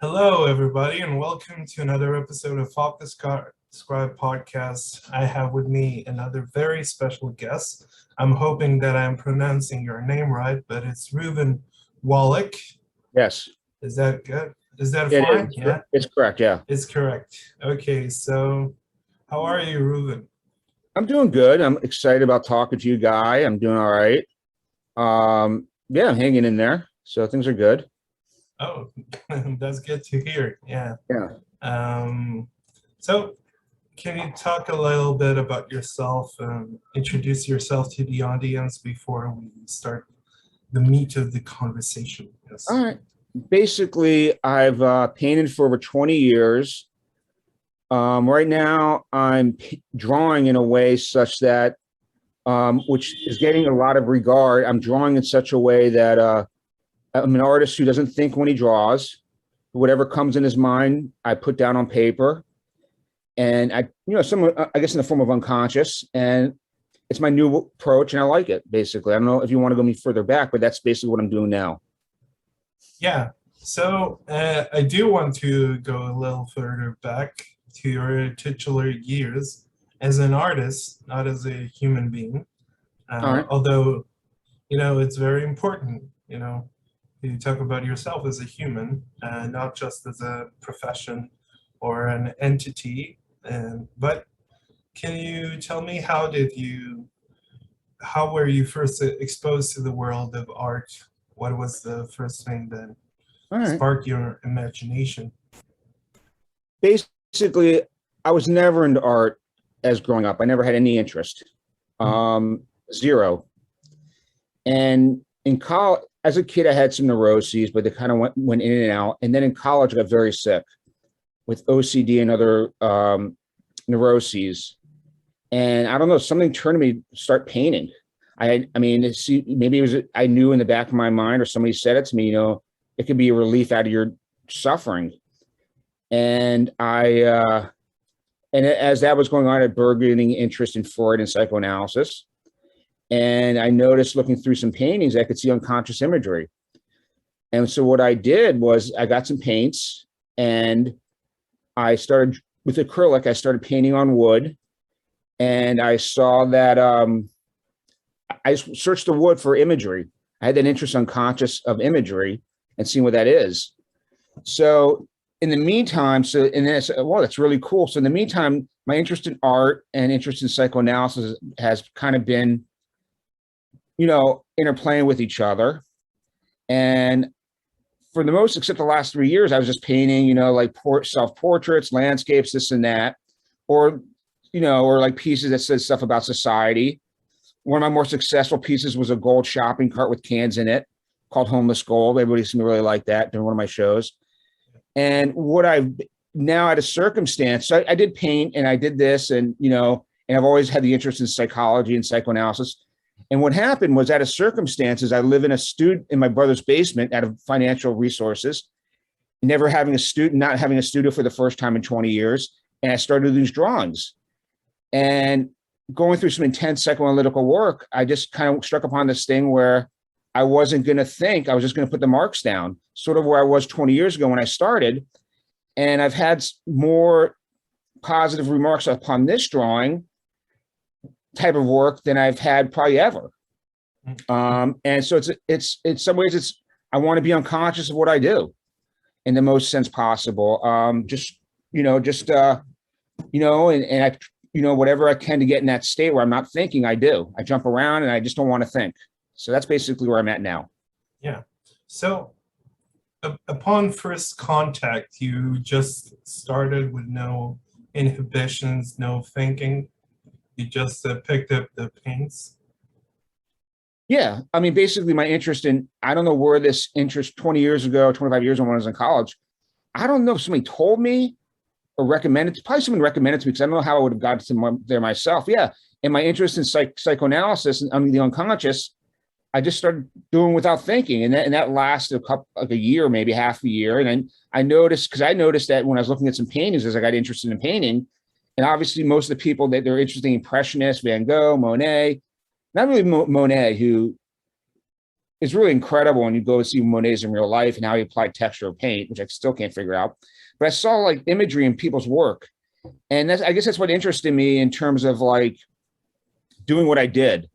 Hello, everybody, and welcome to another episode of Scribe podcast. I have with me another very special guest. I'm hoping that I'm pronouncing your name right, but it's Reuven Wallack. Yes. Is that good? Is that It fine? is. Yeah, It's correct. Yeah. it's correct. Okay, so how are you, Reuven? I'm doing good. I'm excited about talking to you, Guy. I'm doing all right. Yeah, I'm hanging in there. So things are good. Oh, that's good to hear. Yeah. Yeah. So can you talk a little bit about yourself and introduce yourself to the audience before we start the meat of the conversation? Yes. All right. Basically, I've painted for over 20 years. Right now, I'm drawing in a way such that, which is getting a lot of regard. I'm drawing in such a way that I'm an artist who doesn't think when he draws. Whatever comes in his mind, I put down on paper. And I guess in the form of unconscious. And it's my new approach, and I like it, basically. I don't know if you want to go any further back, but that's basically what I'm doing now. Yeah. So I do want to go a little further back to your titular years as an artist, not as a human being. All right. Although, it's very important, you talk about yourself as a human, not just as a profession or an entity. But can you tell me how were you first exposed to the world of art? What was the first thing that sparked your imagination? Basically, I was never into art as growing up. I never had any interest, zero. And in college, as a kid, I had some neuroses, but they kind of went in and out. And then in college, I got very sick with OCD and other neuroses. And I don't know, something turned me to start painting. Maybe it was, I knew in the back of my mind, or somebody said it to me, it could be a relief out of your suffering. And as that was going on, I had burgeoning interest in Freud and psychoanalysis. And I noticed looking through some paintings, I could see unconscious imagery. And so what I did was I got some paints, and I started with acrylic. I started painting on wood, and I saw that I searched the wood for imagery. I had that interest unconscious of imagery and seeing what that is. So in the meantime, and then I said, well, that's really cool. So in the meantime, my interest in art and interest in psychoanalysis has kind of been, interplaying with each other. And for the most, except the last 3 years, I was just painting, like self-portraits, landscapes, this and that, or like pieces that said stuff about society. One of my more successful pieces was a gold shopping cart with cans in it called Homeless Gold. Everybody seemed to really like that during one of my shows. And what I've now had a circumstance, so I did paint and I did this, and, and I've always had the interest in psychology and psychoanalysis. And what happened was, out of circumstances, I live in my brother's basement out of financial resources, not having a studio for the first time in 20 years. And I started these drawings, and going through some intense psychoanalytical work, I just kind of struck upon this thing where I wasn't going to think, I was just going to put the marks down, sort of where I was 20 years ago when I started. And I've had more positive remarks upon this drawing type of work than I've had probably ever. And so it's in some ways, I want to be unconscious of what I do in the most sense possible. And I, whatever I can to get in that state where I'm not thinking, I do. I jump around and I just don't want to think. So that's basically where I'm at now. Yeah. So upon first contact, you just started with no inhibitions, no thinking. You just picked up the paints. Yeah. Basically my interest I don't know where this interest 20 years ago, 25 years ago when I was in college, I don't know if somebody told me or recommended, probably someone recommended to me, because I don't know how I would have gotten to there myself. Yeah. And my interest in psychoanalysis and the unconscious, I just started doing without thinking. And that lasted a year, maybe half a year. And then I noticed that when I was looking at some paintings, as I got interested in painting, and obviously most of the people that they're interested in, Impressionists, Van Gogh, Monet, not really Monet, who it's really incredible when you go see Monet's in real life and how he applied texture of paint, which I still can't figure out. But I saw like imagery in people's work. And I guess that's what interested me in terms of like doing what I did.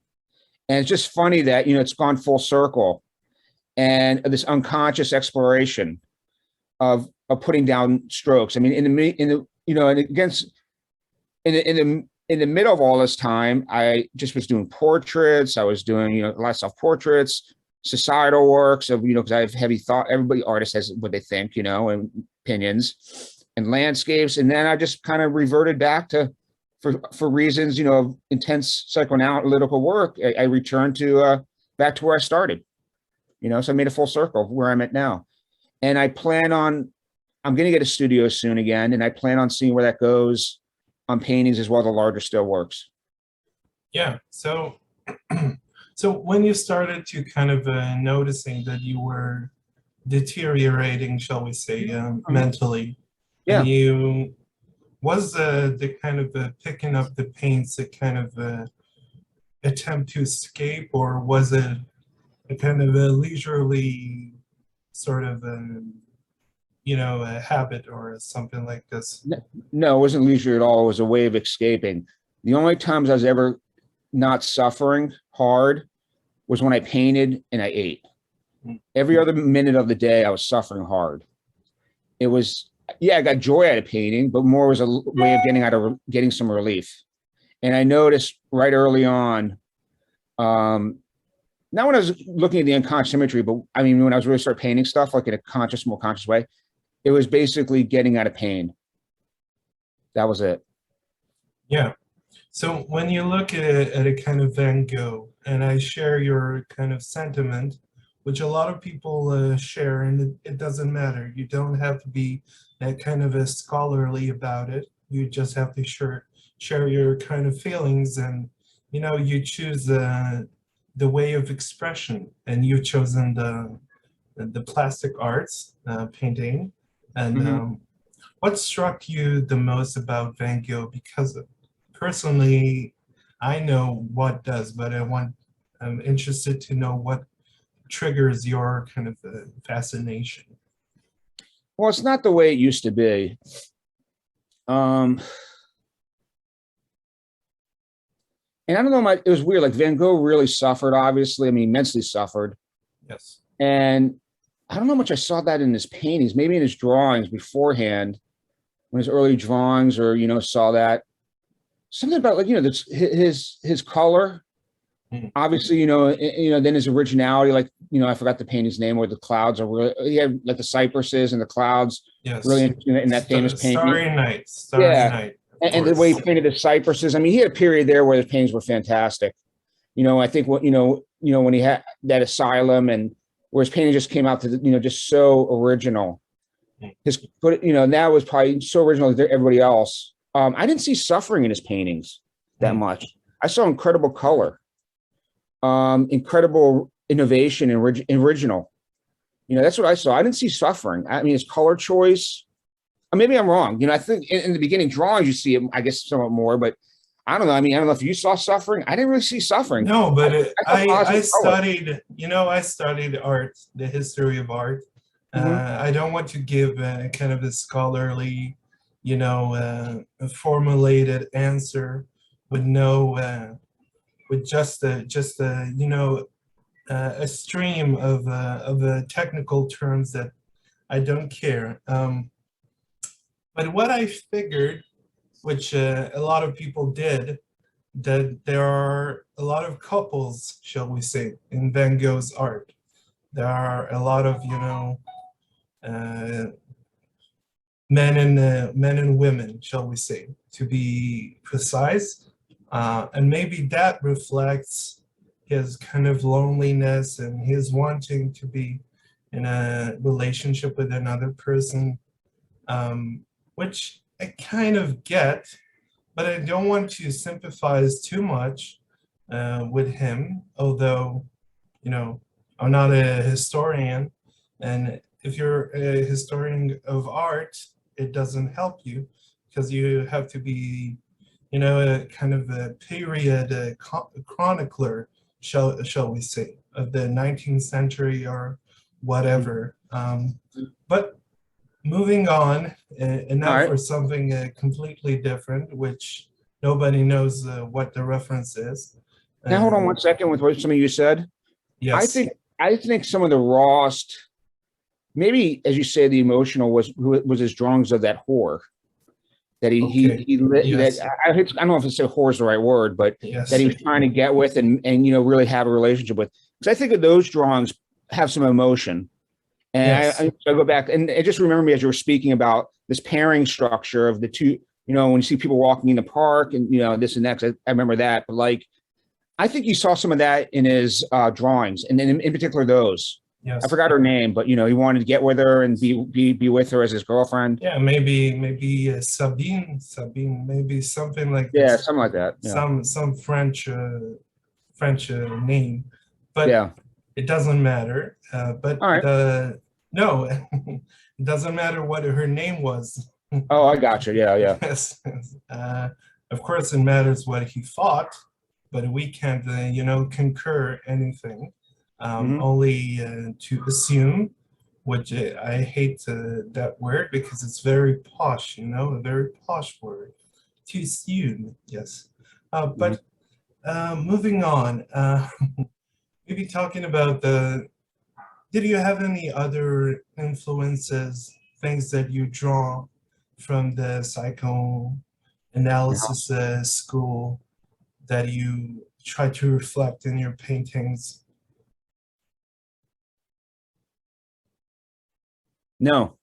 And it's just funny that, it's gone full circle, and this unconscious exploration of putting down strokes. I mean, in the middle of all this time, I just was doing portraits. I was doing, a lot of self-portraits, societal works of, because I have heavy thought. Everybody, artist has what they think, and opinions and landscapes. And then I just kind of reverted back to, for reasons, of intense psychoanalytical work, I returned to back to where I started, so I made a full circle of where I'm at now. And I'm going to get a studio soon again, and I plan on seeing where that goes on paintings as well, the larger scale works. Yeah. So, so when you started to kind of noticing that you were deteriorating, shall we say, mentally, Yeah. and was the kind of picking up the paints a kind of attempt to escape, or was it a kind of a leisurely sort of a habit or something like this? No, it wasn't leisure at all. It was a way of escaping. The only times I was ever not suffering hard was when I painted and I ate. Every other minute of the day, I was suffering hard. It was, I got joy out of painting, but more was a way of getting some relief. And I noticed right early on, not when I was looking at the unconscious imagery, but I mean, when I was really start painting stuff like in a more conscious way, it was basically getting out of pain. That was it. Yeah. So when you look at a kind of Van Gogh, and I share your kind of sentiment, which a lot of people share, and it doesn't matter. You don't have to be that kind of a scholarly about it. You just have to share your kind of feelings, and you choose the way of expression, and you've chosen the plastic arts, painting. And what struck you the most about Van Gogh? Because personally, I know what does, but I'm interested to know what triggers your kind of fascination. Well, it's not the way it used to be. And I don't know, it was weird. Like Van Gogh really suffered, obviously. I mean, immensely suffered. Yes. And I don't know how much I saw that in his paintings, maybe in his drawings beforehand, when his early drawings, or, saw that. Something about like, his color, obviously, then his originality, like, I forgot the painting's name, where the clouds are really, he had like the cypresses and the clouds. Yes. Really in that famous painting. Starry Night. And the way he painted the cypresses. I mean, he had a period there where his paintings were fantastic. I think when he had that asylum, and where his painting just came out to, just so original. That was probably so original to everybody else. I didn't see suffering in his paintings that much. I saw incredible color, incredible innovation and original. That's what I saw. I didn't see suffering. I mean, his color choice, maybe I'm wrong. I think in the beginning drawings, you see it, I guess, somewhat more, but I don't know. I mean, I don't know if you saw suffering. I didn't really see suffering. No, but I studied, I studied art, the history of art. I don't want to give kind of a scholarly, formulated answer with with just a stream of technical terms that I don't care. But what I figured, which a lot of people did, that there are a lot of couples, shall we say, in Van Gogh's art. There are a lot of, men and women, shall we say, to be precise. And maybe that reflects his kind of loneliness and his wanting to be in a relationship with another person, which I kind of get, but I don't want to sympathize too much with him, although, I'm not a historian, and if you're a historian of art, it doesn't help you, because you have to be, a kind of a period chronicler, shall we say, of the 19th century or whatever. But moving on, and All now right. for something completely different, which nobody knows what the reference is. Now hold on one second with what some of you said. Yes. I think some of the rawest, maybe as you say, the emotional was his drawings of that whore. That Yes. I don't know if it's a whore is the right word, but Yes. that he was trying to get with and really have a relationship with. Because I think of those drawings have some emotion. And Yes. I go back and it just remember me as you were speaking about this pairing structure of the two, when you see people walking in the park and, this and that, I remember that. But like, I think you saw some of that in his drawings and in particular those. Yes. I forgot her name, but he wanted to get with her and be with her as his girlfriend. Yeah, maybe Sabine, maybe something like Yeah, this. something like that. Yeah. Some French name, but Yeah. it doesn't matter. But All right. no, it doesn't matter what her name was. Oh, I got you. Yeah, yeah. Yes. Of course, it matters what he thought, but we can't, concur anything. Only to assume, which I hate that word because it's very posh, a very posh word. To assume, yes. But moving on, maybe talking about did you have any other influences, things that you draw from the psychoanalysis school that you try to reflect in your paintings? No.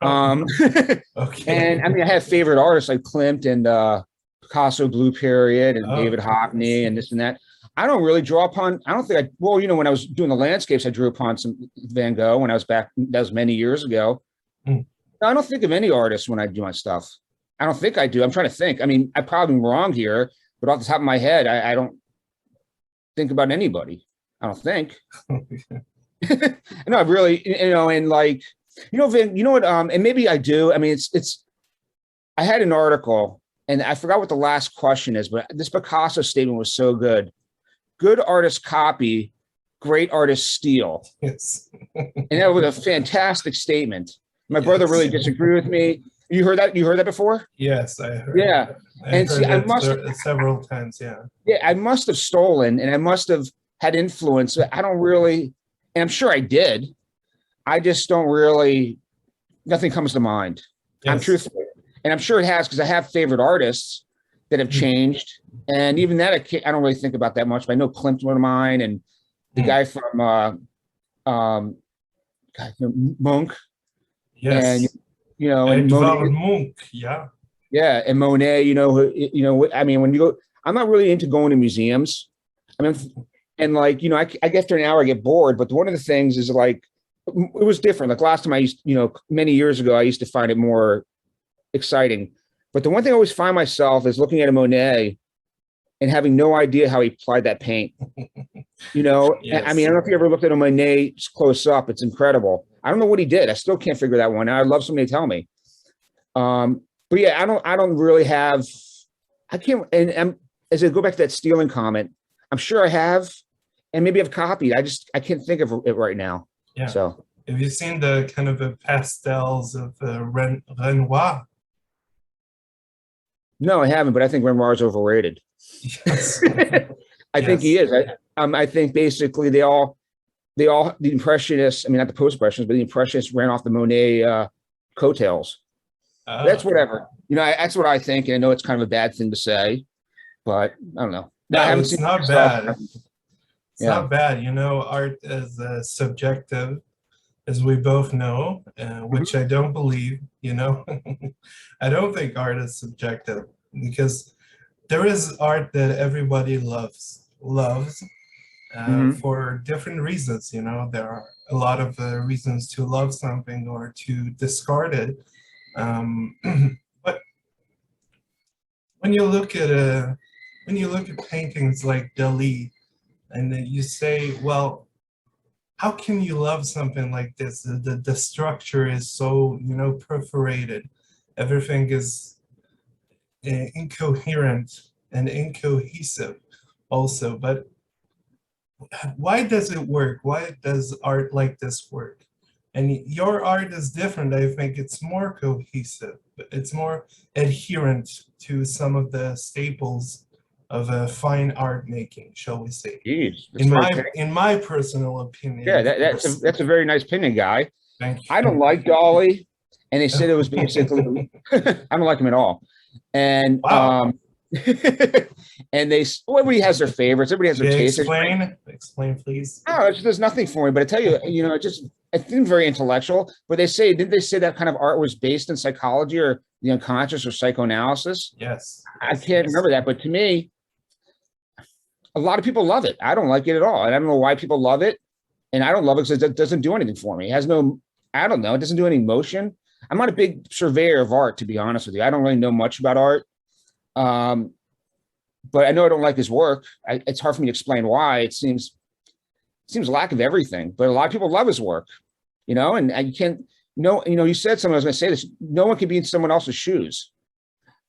Okay. And I mean, I have favorite artists like Klimt and Picasso Blue Period and David Hockney and this and that. I don't really draw upon, I don't think when I was doing the landscapes, I drew upon some Van Gogh when I was back, that was many years ago. I don't think of any artists when I do my stuff. I don't think I do. I'm trying to think. I mean, I probably am wrong here, but off the top of my head, I don't think about anybody. I don't think. No, really, and like, Vin, what, and maybe I do. I mean, I had an article and I forgot what the last question is, but this Picasso statement was so good. Good artists copy, great artists steal. Yes. And that was a fantastic statement. My brother really disagreed with me. You heard that? You heard that before? Yes, I heard. Yeah. And see, I must several times. Yeah. Yeah, I must have stolen and I must have had influence. I don't really, and I'm sure I did. I just don't really, nothing comes to mind. Yes. I'm truthful. And I'm sure it has because I have favorite artists that have changed. And even that, I don't really think about that much. But I know Klimt's one of mine and the guy from Monk. Yes. And, and Monet. Yeah. Yeah. And Monet, I mean, when you go, I'm not really into going to museums. I mean, and like, I get after an hour, I get bored. But one of the things is like, it was different. Like last time I used, many years ago, I used to find it more exciting. But the one thing I always find myself is looking at a Monet and having no idea how he applied that paint. Yes. I mean, I don't know if you ever looked at a Monet close up. It's incredible. I don't know what he did. I still can't figure that one out. I'd love somebody to tell me. But yeah, I don't really have, I can't, and as I go back to that stealing comment, I'm sure I have, and maybe I've copied. I can't think of it right now. Yeah. So have you seen the kind of pastels of Renoir? No, I haven't, but I think Renoir is overrated. Yes. I think he is. I think basically they all, the Impressionists, I mean, not the Post-Impressionists, but the Impressionists ran off the Monet coattails. That's whatever. That's what I think. And I know it's kind of a bad thing to say, but I don't know. No, it's not bad. It's not bad. Art is subjective, as we both know, which I don't believe, I don't think art is subjective because there is art that everybody loves for different reasons. There are a lot of reasons to love something or to discard it. But when you look at paintings like Dali, and then you say, well, how can you love something like this? The structure is so, perforated. Everything is incoherent and incohesive also. But why does it work? Why does art like this work? And your art is different. I think it's more cohesive. It's more adherent to some of the staples of a fine art making, shall we say? Jeez, In my personal opinion. yeah, that's a very nice opinion, guy. Thank you. I don't like Dolly, and they said it was basically I don't like him at all. And wow. and everybody has their favorites. Everybody has their taste. Explain, please. No, it does nothing for me. But I tell you, it seems very intellectual. But didn't they say that kind of art was based in psychology or the unconscious or psychoanalysis? Yes. I can't remember that, but to me, a lot of people love it. I don't like it at all, and I don't know why people love it. And I don't love it because it doesn't do anything for me. It has no, I don't know. It doesn't do any motion. I'm not a big surveyor of art, to be honest with you. I don't really know much about art. But I know I don't like his work. It's hard for me to explain why. It seems lack of everything, but a lot of people love his work, and you can't, you said something, I was going to say this, no one can be in someone else's shoes.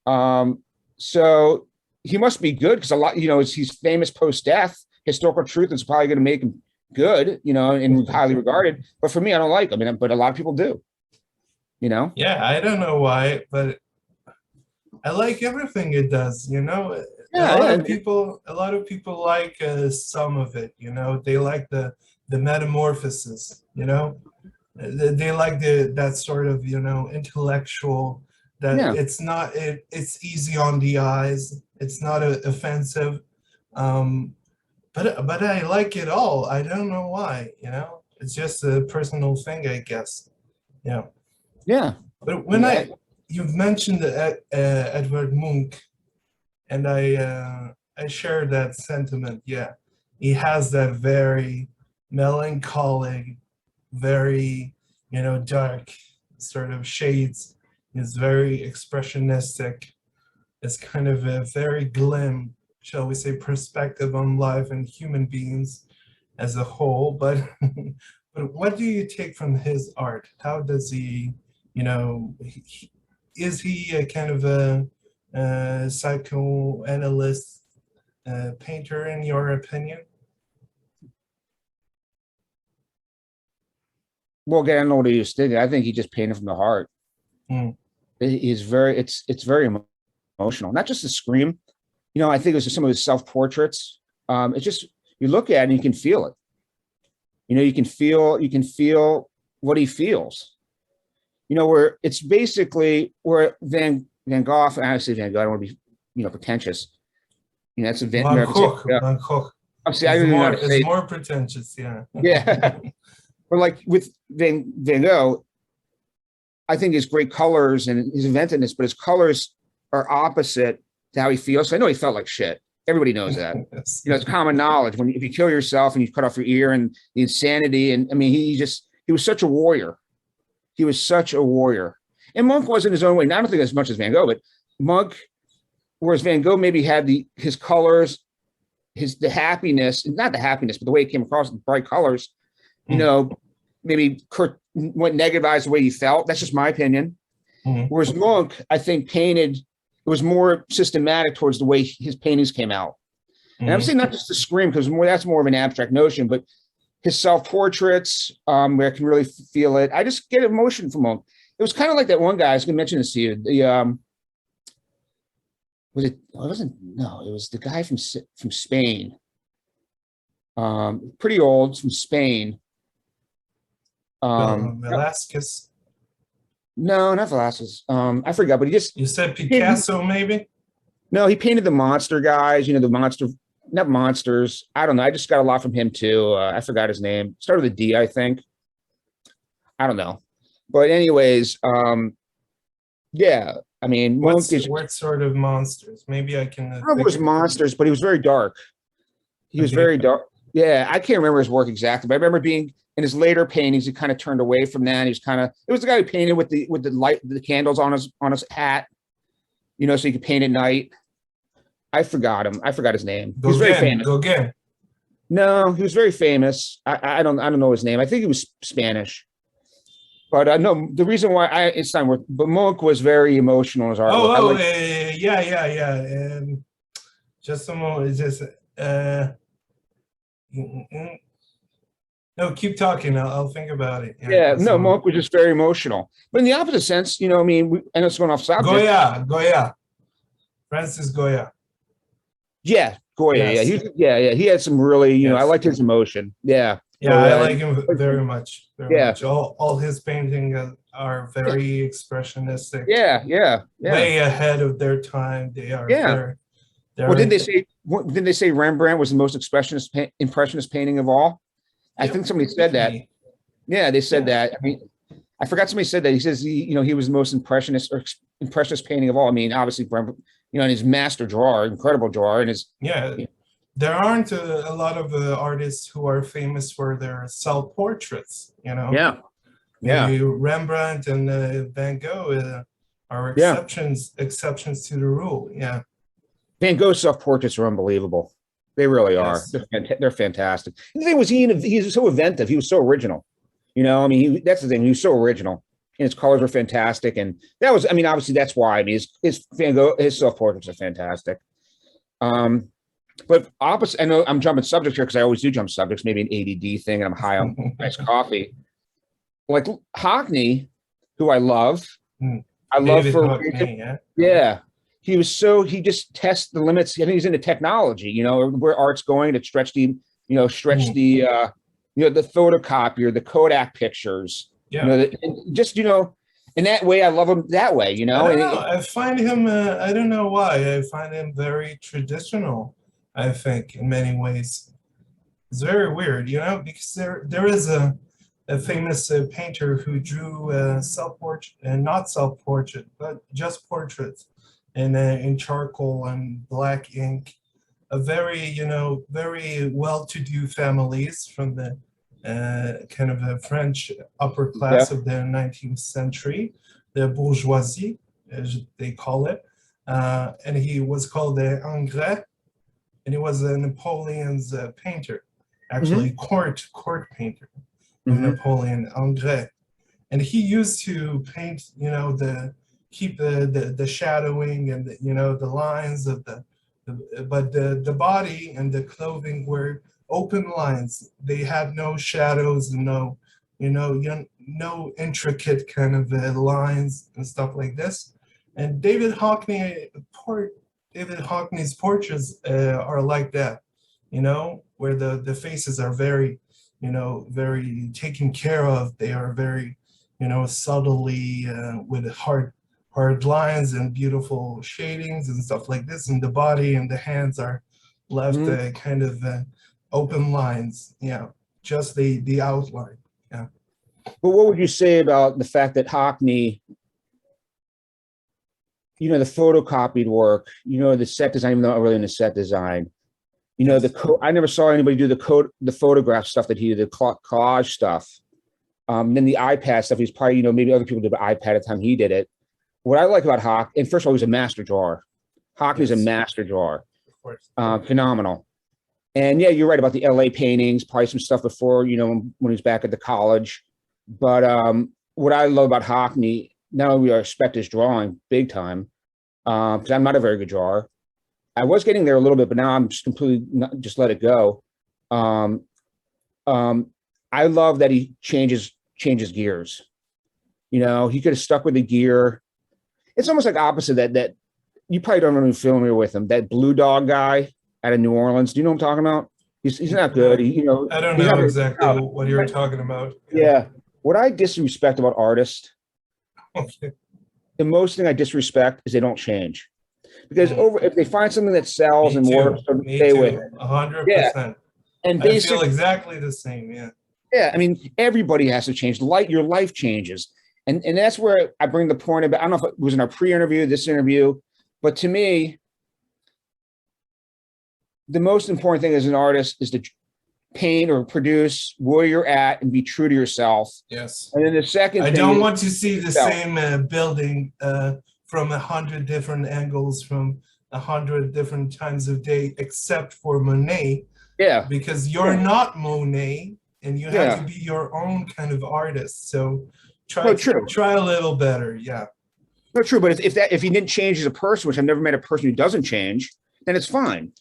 So he must be good because a lot, he's famous post-death. Historical truth is probably going to make him good, and highly regarded. But for me, I don't like him, but a lot of people do, Yeah, I don't know why, but I like everything it does, Yeah, a lot of people like some of it, they like the metamorphosis, they like that sort of, intellectual, that yeah. it's easy on the eyes, it's not offensive, but I like it all. I don't know why, it's just a personal thing, I guess. Yeah. But when you've mentioned Edvard Munch, and I share that sentiment. Yeah, he has that very melancholic, very dark sort of shades. He's very expressionistic. It's kind of a very glim, shall we say, perspective on life and human beings as a whole. But but what do you take from his art? How does he, is he a kind of a psychoanalyst painter in your opinion? Well, again, I don't know what he was thinking. I think he just painted from the heart. It's very emotional. Not just the scream. I think it was some of his self-portraits. It's just, you look at it and you can feel it. You can feel what he feels. Where it's basically where Van Gogh, and I say Van Gogh, I don't want to be, pretentious. That's a Van Gogh. It's more pretentious, yeah. Yeah. But like with Van Gogh, I think his great colors and his inventiveness, but his colors are opposite to how he feels. So I know he felt like shit. Everybody knows that. Yes. It's common knowledge. If you kill yourself and you cut off your ear and the insanity, and I mean, he was such a warrior. He was such a warrior. And Munch was in his own way. Not, I don't think as much as Van Gogh, but Munch, whereas Van Gogh maybe had his colors, the happiness, not the happiness, but the way it came across, the bright colors, maybe went negativized the way he felt. That's just my opinion. Whereas Munch, I think, painted, it was more systematic towards the way his paintings came out. And I'm saying not just the scream, because that's more of an abstract notion, but his self-portraits, where I can really feel it. I just get emotion from him. It was kind of like that one guy, I was going to mention this to you. It was the guy from Spain. Pretty old, from Spain. Velazquez. No, not Velazquez. I forgot, but you said Picasso, maybe? No, he painted the monster guys, the monster, not monsters. I don't know. I just got a lot from him too. I forgot his name. Started with a D, I think. I don't know. But anyways, yeah. I mean, what sort of monsters? Maybe I can. I don't know if it was monsters, but he was very dark. He was very dark. Yeah, I can't remember his work exactly, but I remember being in his later paintings, he kind of turned away from that. He was it was the guy who painted with the light, the candles on his hat, so he could paint at night. I forgot him. I forgot his name. He was very famous. Gogh. No, he was very famous. I don't know his name. I think he was Spanish. But no, the reason why it's not worth. But Munch was very emotional in his art. Yeah. Just a moment. It's just No, keep talking. I'll think about it. Yeah, no, Monk was just very emotional. But in the opposite sense, you know, I mean, I know it's going off subject. Goya. Francis Goya. Yeah, Goya. Yes. He had some really, you know, I liked his emotion. Yeah. Yeah, I like him very much. Very much. Yeah. All his paintings are very expressionistic. Yeah. Way ahead of their time. They are Well, didn't they say Rembrandt was the most impressionist painting of all? I think somebody said that. Yeah, they said that. I mean, I forgot somebody said that. He says he was the most impressionist painting of all. I mean, obviously, you know, in his master drawer, incredible drawer, and his there aren't a lot of artists who are famous for their self-portraits. You know. Yeah. Rembrandt and Van Gogh are exceptions to the rule. Yeah. Van Gogh's self-portraits are unbelievable. They really are. They're fantastic. And the thing was, he's so inventive. He was so original. You know, I mean, that's the thing. He was so original, and his colors were fantastic. And that was, I mean, obviously that's why. I mean, his Van Gogh, his self-portraits are fantastic. But opposite, I know I'm jumping subjects here because I always do jump subjects. Maybe an ADD thing, and I'm high on nice coffee. Like Hockney, who I love. I love for Hockney, he just tests the limits. I think he's into technology, you know, where art's going to stretch the photocopier, the Kodak pictures, you know, in that way, I love him that way, you know. I find him, I don't know why, I find him very traditional, I think, in many ways. It's very weird, you know, because there is a famous painter who drew self-portrait, and not self-portrait, but just portraits in charcoal and black ink, a very well-to-do families from the kind of a French upper class of the 19th century, the bourgeoisie, as they call it, and he was called the Ingres, and he was Napoleon's painter, actually court painter, Napoleon Ingres, and he used to paint, you know, keep the shadowing and the lines of but the body and the clothing were open lines. They had no shadows and no intricate kind of lines and stuff like this. And David Hockney's portraits are like that, you know, where the faces are very, very taken care of. They are very, subtly with hard lines and beautiful shadings and stuff like this, and the body and the hands are left kind of open lines, just the outline. But what would you say about the fact that Hockney, the photocopied work, the set design, even though not really in the set design, I never saw anybody do the photograph stuff that he did, the collage stuff. Then the iPad stuff, he's probably, maybe other people did the iPad at the time he did it. What I like about Hock, and first of all, he's a master drawer. Hockney's a master drawer. Of course. Phenomenal. And yeah, you're right about the LA paintings, probably some stuff before, when he was back at the college. But what I love about Hockney, not only do I respect his drawing big time, because I'm not a very good drawer. I was getting there a little bit, but now I'm just completely just let it go. I love that he changes gears. He could have stuck with the gear. It's almost like opposite that you probably don't really familiar with him. That Blue Dog guy out of New Orleans. Do you know what I'm talking about? He's not good. I don't know exactly what you're talking about. Yeah. What I disrespect about artists, the most thing I disrespect is they don't change. Because if they find something that sells and works, stay with it. 100%. Yeah. And I feel exactly the same. Yeah. Yeah. I mean, everybody has to change. Your life changes. And that's where I bring the point about, I don't know if it was in our pre-interview, this interview, but to me, the most important thing as an artist is to paint or produce where you're at and be true to yourself. Yes. And then the second thing, I don't want to see the same building from 100 different angles, from 100 different times of day, except for Monet. Yeah. Because you're not Monet, and you have to be your own kind of artist. So try a little better. Yeah. No, true. But if he didn't change as a person, which I've never met a person who doesn't change, then it's fine.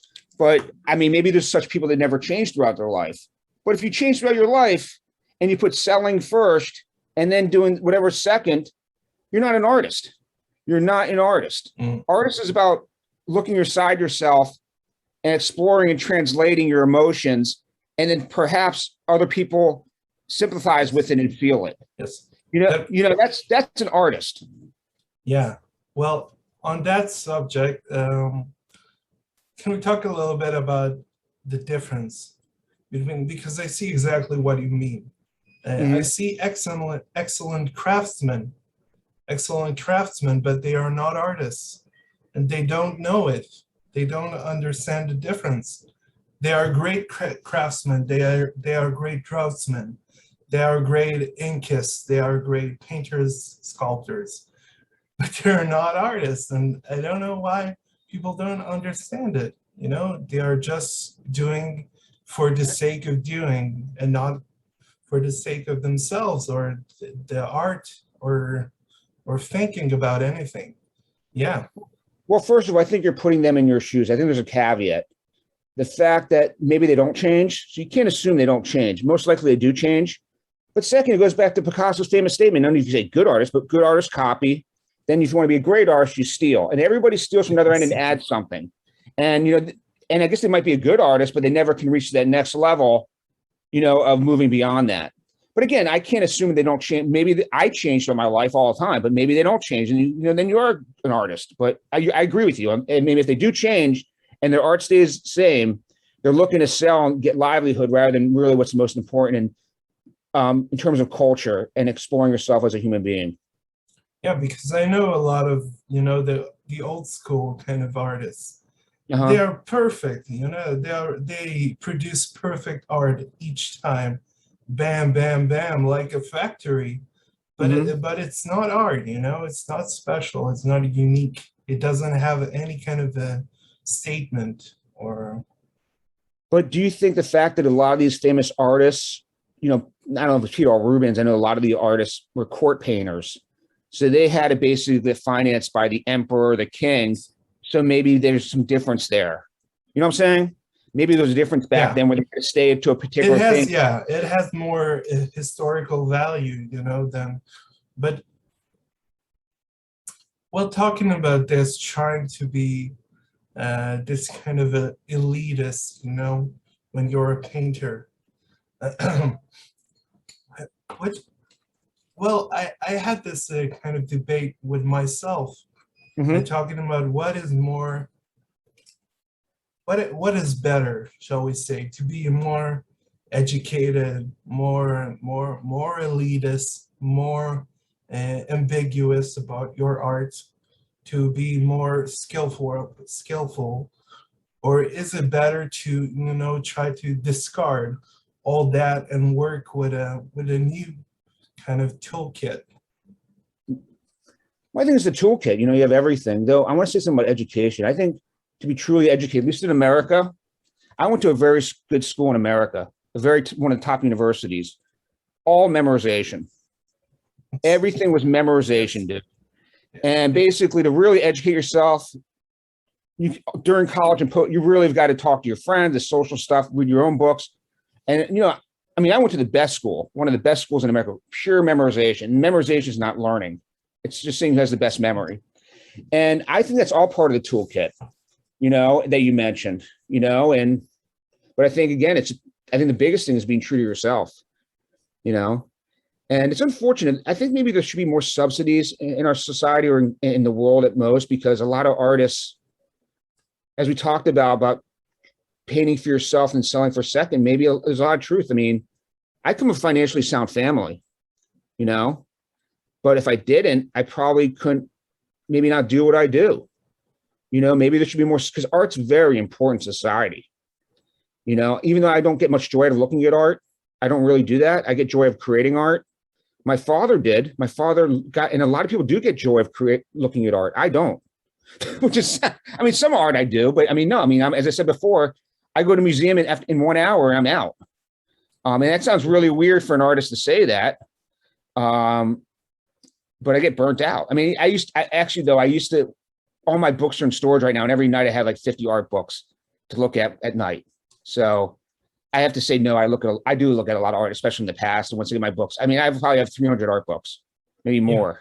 But I mean, maybe there's such people that never change throughout their life. But if you change throughout your life and you put selling first and then doing whatever second, you're not an artist. You're not an artist. Artist is about looking inside yourself and exploring and translating your emotions, and then perhaps other people sympathize with it and feel it. Yes. That's an artist. Yeah. Well, on that subject, can we talk a little bit about the difference between, because I see exactly what you mean. I see excellent craftsmen, but they are not artists, and they don't know it. They don't understand the difference. They are great craftsmen. They are great draftsmen. They are great inkists. They are great painters, sculptors, but they're not artists. And I don't know why people don't understand it. You know, they are just doing for the sake of doing and not for the sake of themselves or the art or thinking about anything. Yeah. Well, first of all, I think you're putting them in your shoes. I think there's a caveat. The fact that maybe they don't change. So you can't assume they don't change. Most likely they do change. But second, it goes back to Picasso's famous statement. None of you say good artists, but good artists copy. Then if you want to be a great artist, you steal. And everybody steals from the other end and adds something. And, and I guess they might be a good artist, but they never can reach that next level, of moving beyond that. But again, I can't assume they don't change. Maybe I changed in my life all the time, but maybe they don't change. And, then you are an artist. But I agree with you. And maybe if they do change and their art stays the same, they're looking to sell and get livelihood rather than really what's most important in terms of culture and exploring yourself as a human being. Yeah, because I know a lot of, the old school kind of artists. They are perfect, they produce perfect art each time. Bam, bam, bam, like a factory. But but it's not art, it's not special, it's not unique. It doesn't have any kind of a statement or. But do you think the fact that a lot of these famous artists, I don't know if it's Peter or Rubens, I know a lot of the artists were court painters. So they had to basically get financed by the emperor, the king. So maybe there's some difference there. You know what I'm saying? Maybe there's a difference back then where they stay to a particular thing. Yeah, it has more historical value, than, but well, talking about this, trying to be this kind of a elitist, when you're a painter. Well, I had this kind of debate with myself, talking about what is more, what is better, shall we say, to be more educated, more elitist, more ambiguous about your art, to be more skillful, or is it better to try to discard all that and work with a new kind of toolkit? Well, I think it's the toolkit. You have everything. Though I want to say something about education. I think to be truly educated, at least in America, I went to a very good school in America, one of the top universities, all memorization. Everything was memorization, dude. And basically, to really educate yourself, during college and you really have got to talk to your friends, the social stuff, read your own books. And, I went to the best school, one of the best schools in America, pure memorization. Memorization is not learning. It's just seeing who has the best memory. And I think that's all part of the toolkit, that you mentioned, but I think, again, I think the biggest thing is being true to yourself, and it's unfortunate. I think maybe there should be more subsidies in our society or in the world at most, because a lot of artists, as we talked about painting for yourself and selling for second, maybe there's a lot of truth. I come from a financially sound family, but if I didn't, I probably couldn't maybe not do what I do. Maybe there should be more, because art's very important in society. Even though I don't get much joy out of looking at art, I don't really do that. I get joy of creating art. My father did. My father got, and a lot of people do get joy of looking at art. I don't, which is, some art I do, but no, as I said before, I go to a museum in 1 hour and I'm out. And that sounds really weird for an artist to say that. But I get burnt out. I used to, all my books are in storage right now. And every night I have like 50 art books to look at night. So I have to say, no, I do look at a lot of art, especially in the past. And once I get my books, I mean, I probably have 300 art books, maybe more.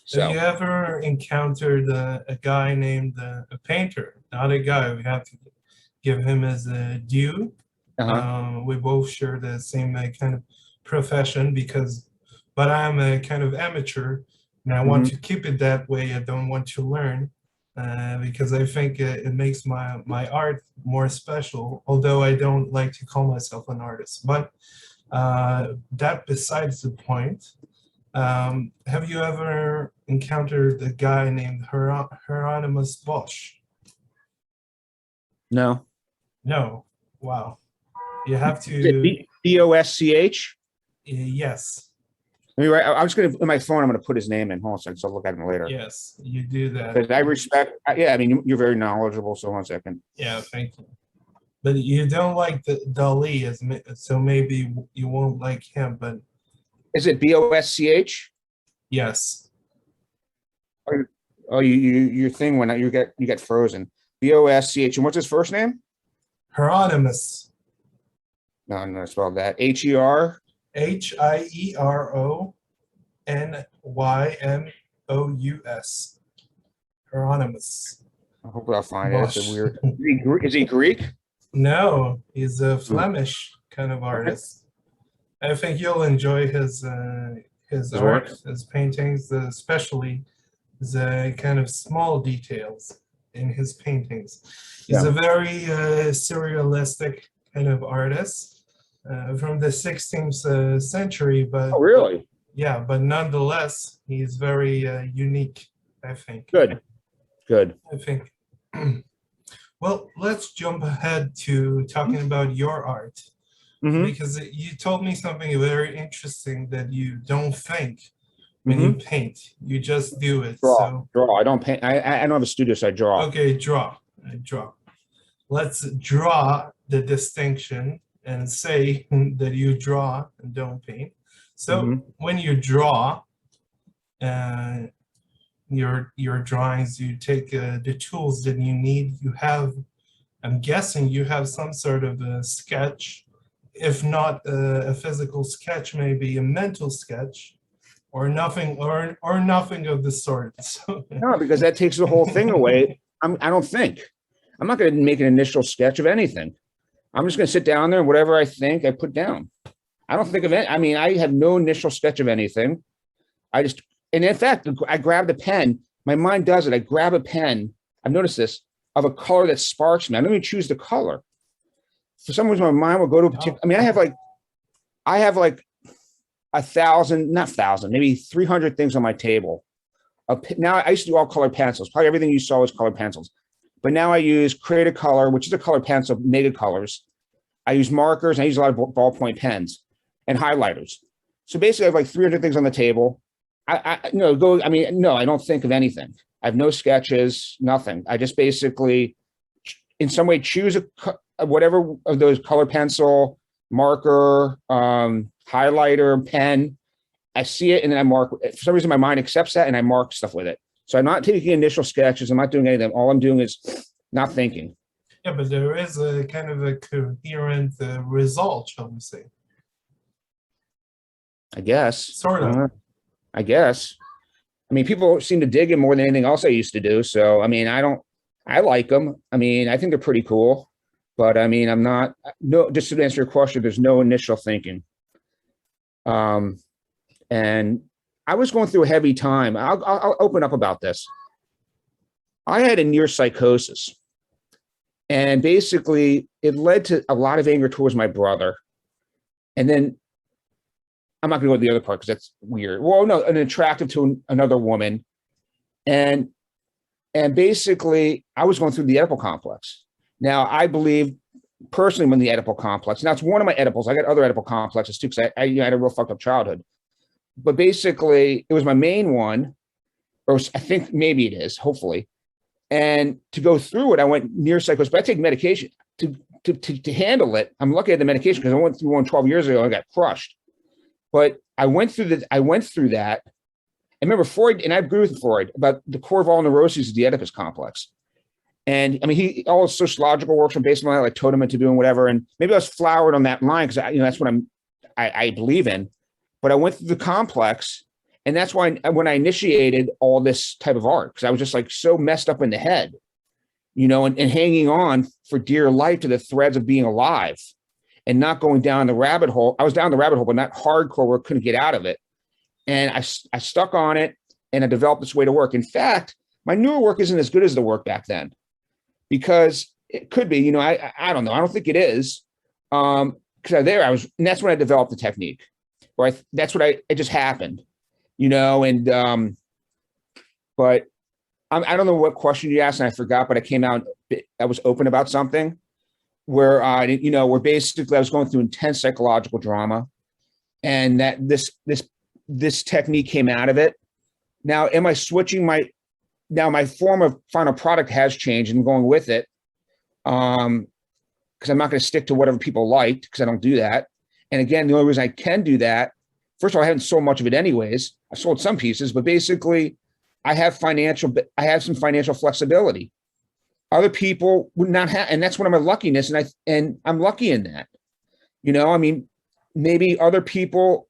So have you ever encountered a guy named a painter? Not a guy. We have to give him as a due. We both share the same kind of profession but I'm a kind of amateur, and I want to keep it that way. I don't want to learn because I think it makes my art more special, although I don't like to call myself an artist. But that besides the point. Have you ever encountered a guy named Hieronymus Bosch? no. No. Wow. You have to. Is it Bosch? Yes. Let me write. I'm just going to, in my phone, I'm going to put his name in. Hold on a second, so I'll look at him later. Yes, you do that. Because I respect, yeah, I mean, you're very knowledgeable, so 1 second. Yeah, thank you. But you don't like the Dali, so maybe you won't like him, but. Is it Bosch? Yes. Oh, your thing went out. You get frozen. Bosch. And what's his first name? Hieronymus. No, I'm going to spell that. Her. Hieronymus. Hieronymus. Hopefully I'll find it. It's a weird. Is he Greek? No, he's a Flemish kind of artist. I think you'll enjoy his art, his paintings, especially the kind of small details in his paintings. He's a very surrealistic kind of artist from the 16th century, but really, yeah, but nonetheless, he's very unique, I think. Good. I think. Well, let's jump ahead to talking about your art. Because you told me something very interesting, that you don't think when you paint, you just do it. Draw. I don't paint. I don't have a studio, so I draw. Okay, draw. Let's draw the distinction and say that you draw and don't paint. So when you draw your drawings, you take the tools that you need. You have, I'm guessing you have some sort of a sketch. If not a physical sketch, maybe a mental sketch, or nothing, or nothing of the sort. So, no, because that takes the whole thing away. I don't think. I'm not going to make an initial sketch of anything. I'm just going to sit down there and whatever I think, I put down. I don't think of it. I mean, I have no initial sketch of anything. And in fact, I grabbed a pen. My mind does it. I grab a pen. I've noticed this, of a color that sparks me. I don't even choose the color. For some reason, my mind will go to a particular. I mean, I have like 1,000, not 1,000, maybe 300 things on my table. Now I used to do all colored pencils. Probably everything you saw was colored pencils. But now I use Create a Color, which is a colored pencil, mega colors. I use markers, and I use a lot of ballpoint pens and highlighters. So basically, I have like 300 things on the table. I don't think of anything. I have no sketches, nothing. I just basically, in some way, choose whatever of those color pencil, marker, highlighter, pen. I see it and then I mark. For some reason, my mind accepts that and I mark stuff with it. So I'm not taking initial sketches. I'm not doing anything. All I'm doing is not thinking. Yeah, but there is a kind of a coherent result, shall we say? I guess. Sort of. I guess. I mean, people seem to dig it more than anything else I used to do. So, I mean, I like them. I mean, I think they're pretty cool. But I mean, just to answer your question, there's no initial thinking. And I was going through a heavy time. I'll open up about this. I had a near psychosis. And basically, it led to a lot of anger towards my brother. And then, I'm not going to go to the other part because that's weird. Well, no, an attractive to another woman. And basically, I was going through the Oedipal complex. Now, I believe personally I'm in the Oedipal complex. Now, it's one of my Oedipals. I got other Oedipal complexes too because I had a real fucked up childhood. But basically, it was my main one, or I think maybe it is, hopefully. And to go through it, I went near psychosis, but I take medication to handle it. I'm lucky I had the medication because I went through one 12 years ago and I got crushed. But I went through that. I remember Freud, and I agree with Freud about the core of all neuroses is the Oedipus complex. And I mean, all his sociological works are based on that, like totem to doing whatever. And maybe I was flowered on that line because that's what I believe in. But I went through the complex, and that's why when I initiated all this type of art, because I was just like so messed up in the head, and hanging on for dear life to the threads of being alive and not going down the rabbit hole. I was down the rabbit hole, but not hardcore where I couldn't get out of it. And I stuck on it, and I developed this way to work. In fact, my newer work isn't as good as the work back then, because it could be, I don't know. I don't think it is. Because and that's when I developed the technique. Or that's what it just happened, and but I don't know what question you asked and I forgot, but I was open about something where where basically I was going through intense psychological drama, and that this technique came out of it. Now, am I switching my form of final product has changed and going with it? Because I'm not going to stick to whatever people liked, because I don't do that. And again, the only reason I can do that, first of all, I haven't sold much of it anyways. I sold some pieces, but basically I have some financial flexibility. Other people would not have, and that's one of my luckiness. And I'm lucky in that, I mean, maybe other people,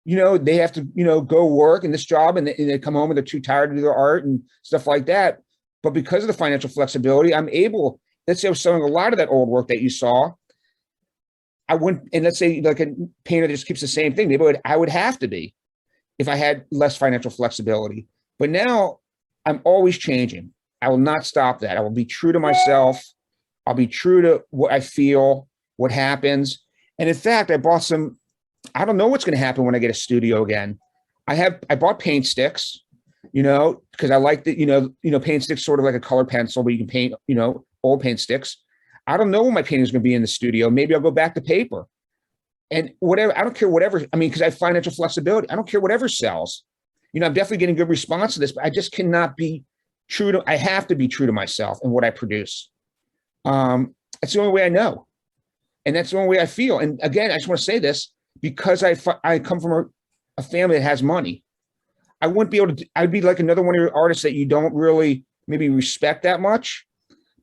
they have to, go work in this job and they come home and they're too tired to do their art and stuff like that. But because of the financial flexibility, I'm able, let's say I was selling a lot of that old work that you saw. I wouldn't, and let's say like a painter that just keeps the same thing, maybe I would have to be if I had less financial flexibility. But now I'm always changing. I will not stop that. I will be true to myself. I'll be true to what I feel, what happens. And in fact, I don't know what's going to happen when I get a studio again. I bought paint sticks, because I like that, paint sticks sort of like a color pencil, but you can paint, old paint sticks. I don't know when my painting is going to be in the studio. Maybe I'll go back to paper and whatever. I don't care whatever. I mean, because I have financial flexibility. I don't care whatever sells. I'm definitely getting good response to this, but I just cannot be I have to be true to myself and what I produce. That's the only way I know. And that's the only way I feel. And again, I just want to say this, because I come from a family that has money. I wouldn't be able to, I'd be like another one of your artists that you don't really maybe respect that much,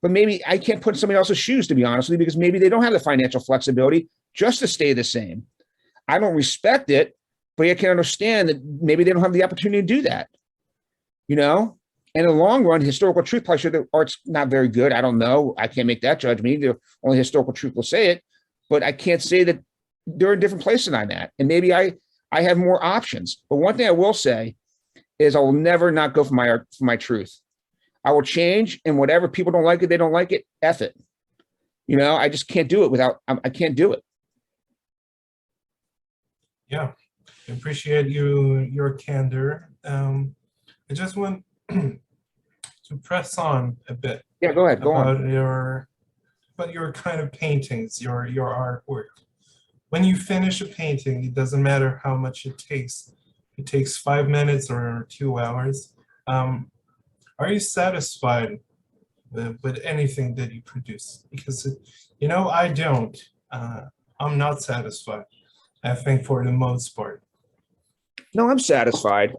but maybe I can't put in somebody else's shoes, to be honest with you, because maybe they don't have the financial flexibility just to stay the same. I don't respect it, but I can understand that maybe they don't have the opportunity to do that, And in the long run, historical truth probably should, the art's not very good. I don't know. I can't make that judgment either. Only historical truth will say it, but I can't say that they're in a different place than I'm at. And maybe I have more options. But one thing I will say is I will never not go for my art, for my truth. I will change, and whatever people don't like it, they don't like it. F it. I just can't do it I can't do it. Yeah, I appreciate your candor. I just want to press on a bit. Yeah, go ahead. Go on. About your kind of paintings, your artwork. When you finish a painting, it doesn't matter how much it takes. It takes 5 minutes or 2 hours. Are you satisfied with anything that you produce? Because, I don't. I'm not satisfied, I think, for the most part. No, I'm satisfied.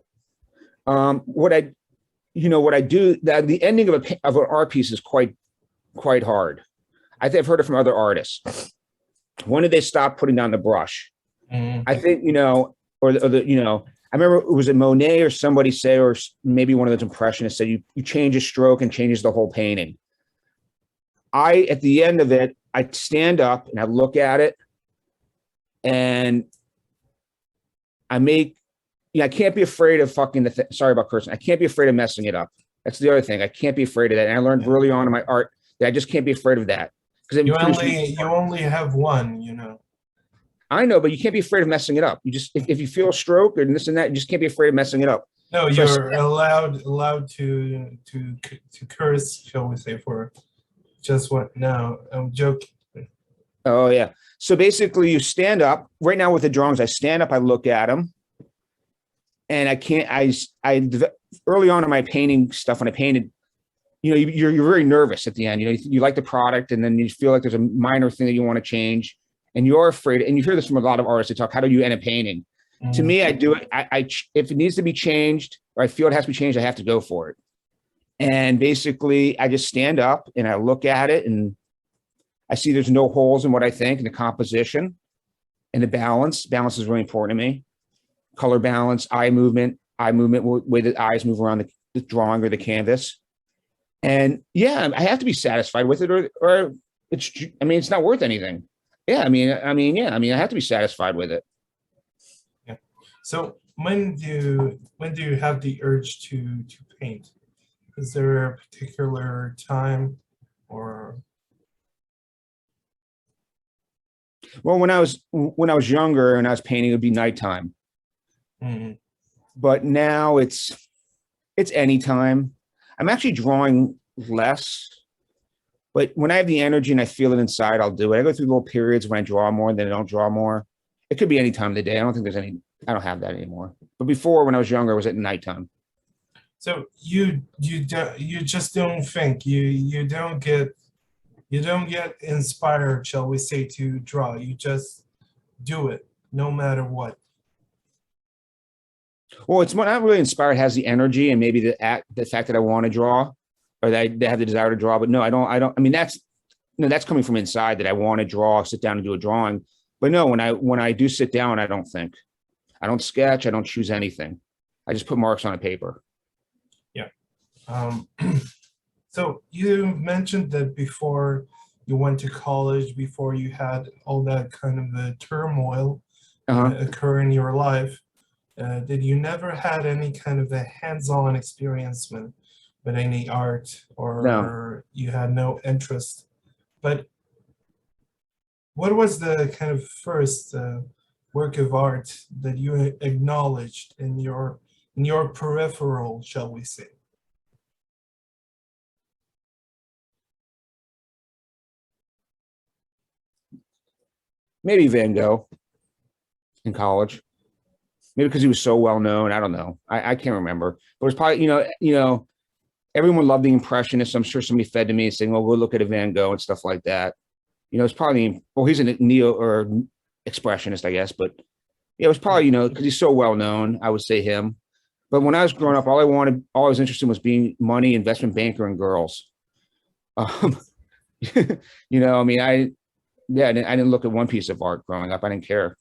What I do, the ending of an art piece is quite hard. I think I've heard it from other artists. When did they stop putting down the brush? Mm-hmm. I think, I remember it was a Monet or somebody say, or maybe one of those impressionists said, you change a stroke and changes the whole painting. At the end of it, I stand up and I look at it, and I can't be afraid of sorry about cursing. I can't be afraid of messing it up. That's the other thing. I can't be afraid of that. And I learned early on in my art that I just can't be afraid of that. Because you only have one, I know, but you can't be afraid of messing it up. You just, if you feel a stroke or this and that, you just can't be afraid of messing it up. No, so you're allowed to curse, shall we say, for just what? No, I'm joking. Oh yeah. So basically, you stand up. Right now with the drawings, I stand up, I look at them, and early on in my painting stuff, when I painted, you're very nervous at the end. You like the product, and then you feel like there's a minor thing that you want to change. And you're afraid, and you hear this from a lot of artists. They talk, how do you end a painting? Mm-hmm. To me, I do it. If it needs to be changed, or I feel it has to be changed, I have to go for it. And basically, I just stand up and I look at it and I see there's no holes in what I think, in the composition and the balance. Balance is really important to me. Color balance, eye movement, way the eyes move around the drawing or the canvas. And yeah, I have to be satisfied with it, or it's, I mean, it's not worth anything. Yeah, I mean, I have to be satisfied with it. Yeah. So when do you have the urge to paint? Is there a particular time or? Well, when I was younger and I was painting, it would be nighttime. Mm-hmm. But now it's anytime. I'm actually drawing less, but when I have the energy and I feel it inside, I'll do it. I go through little periods when I draw more and then I don't draw more. It could be any time of the day. I don't have that anymore. But before, when I was younger, it was at nighttime. So you just don't think, you don't get inspired, shall we say, to draw. You just do it no matter what. Well, it's not really inspired, has the energy and maybe the fact that I want to draw, or that they have the desire to draw. But no, I don't. I mean, that's coming from inside, that I want to draw, sit down and do a drawing. But no, when I do sit down, I don't think. I don't sketch. I don't choose anything. I just put marks on a paper. Yeah. So you mentioned that before you went to college, before you had all that kind of a turmoil occur in your life, did you never had any kind of a hands-on experience with any art, or No. You had no interest? But what was the kind of first work of art that you acknowledged in your peripheral, shall we say? Maybe Van Gogh in college. Maybe because he was so well known. I don't know. I can't remember. But it was probably, everyone loved the Impressionists. I'm sure somebody fed to me saying, "Well, we'll look at a Van Gogh and stuff like that." It's probably, well, he's a neo or expressionist, I guess. But yeah, it was probably, because he's so well known, I would say him. But when I was growing up, all I was interested in was being money, investment banker, and girls. I mean, I didn't look at one piece of art growing up. I didn't care.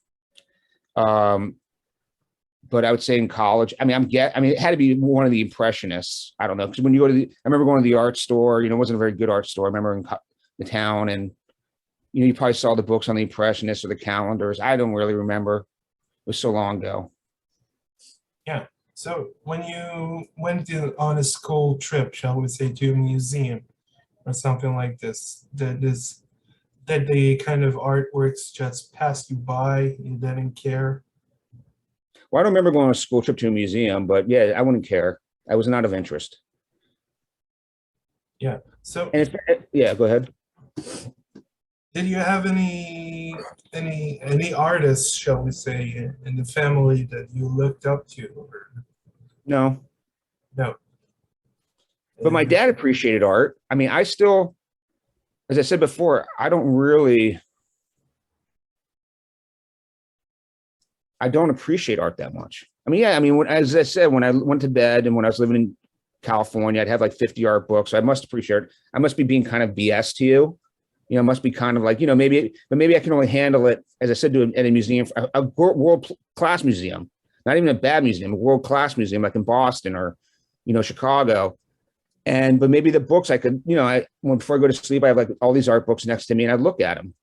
But I would say in college, I mean, it had to be one of the Impressionists. I don't know, because when you go I remember going to the art store. It wasn't a very good art store. I remember in the town, and you probably saw the books on the Impressionists or the calendars. I don't really remember. It was so long ago. Yeah. So when you went on a school trip, shall we say, to a museum or something like this, that the kind of artworks just passed you by, you didn't care? Well, I don't remember going on a school trip to a museum, but yeah, I wouldn't care. I was not of interest. Yeah. So. And yeah, go ahead. Did you have any artists, shall we say, in the family that you looked up to? No. No. But my dad appreciated art. I mean, I still, as I said before, I don't appreciate art that much. I mean, yeah, I mean, as I said, when I went to bed and when I was living in California, I'd have like 50 art books. So I must appreciate it. I must be being kind of BS to you. It must be kind of like, maybe I can only handle it, as I said, at a museum, a world-class museum, not even a bad museum, a world-class museum like in Boston or, Chicago. But maybe the books I could, before I go to sleep, I have like all these art books next to me and I'd look at them.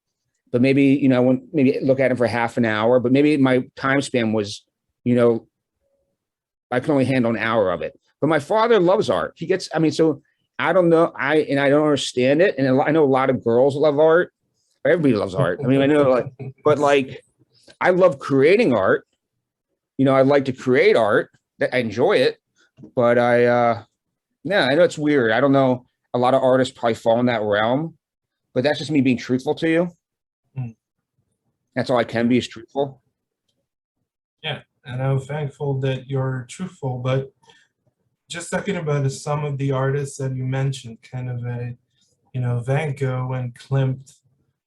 But maybe, maybe look at them for half an hour, but maybe my time span was, I can only handle an hour of it. But my father loves art. So I don't know. I don't understand it. And I know a lot of girls love art. Everybody loves art. I mean, I know, but I love creating art. I like to create art. I enjoy it. But I know it's weird. I don't know. A lot of artists probably fall in that realm, but that's just me being truthful to you. That's all I can be, is truthful. Yeah, and I'm thankful that you're truthful, but just talking about some of the artists that you mentioned, kind of Van Gogh and Klimt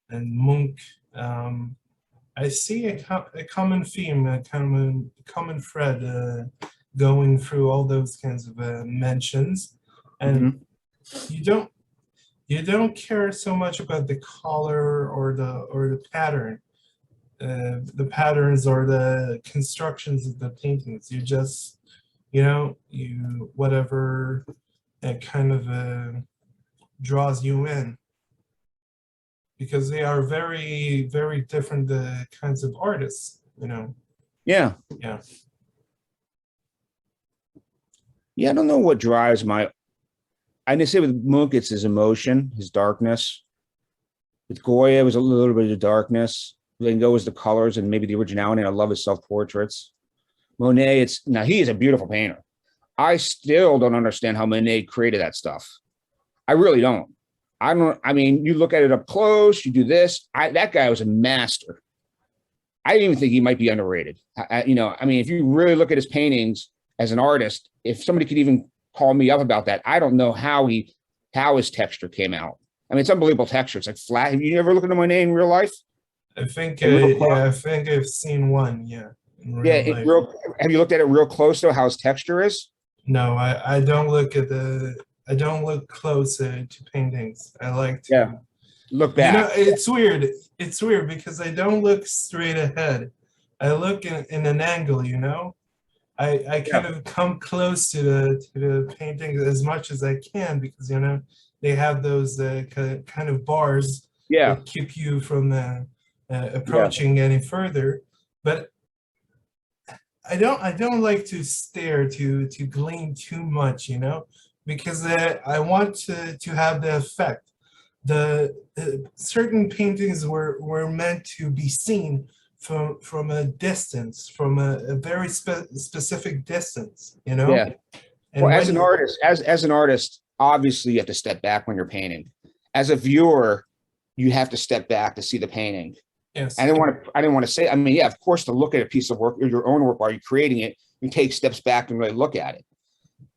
and Munch, I see a common theme, a common thread going through all those kinds of mentions. and you don't care so much about the color or the pattern, the patterns or the constructions of the paintings. You just, you whatever kind of draws you in, because they are very, very different kinds of artists, Yeah. Yeah. Yeah, I don't know what drives I didn't say with Munch, it's his emotion, his darkness. With Goya, it was a little bit of darkness. Van Gogh was the colors and maybe the originality. And I love his self-portraits. Monet, now he is a beautiful painter. I still don't understand how Monet created that stuff. I really don't. I mean, you look at it up close, you do this. That guy was a master. I didn't even think he might be underrated. I mean, if you really look at his paintings as an artist, if somebody could even call me up about that, I don't know how his texture came out. I mean, it's unbelievable texture. It's like flat. Have you ever looked at Monet in real life? I think I think I've seen one. Yeah. Have you looked at it real close though? How his texture is? No, I don't look at I don't look close to paintings. I like to look back. It's weird. It's weird because I don't look straight ahead. I look in an angle. I kind of come close to the painting as much as I can, because they have those kind of bars that keep you from approaching any further. But I don't like to stare to glean too much, because I want to have the effect. The certain paintings were meant to be seen from a distance, from a very specific distance, Yeah. And well, as an artist, obviously you have to step back when you're painting. As a viewer, you have to step back to see the painting. Yes. I didn't want to say, I mean, yeah, of course, to look at a piece of work or your own work while you're creating it, you take steps back and really look at it.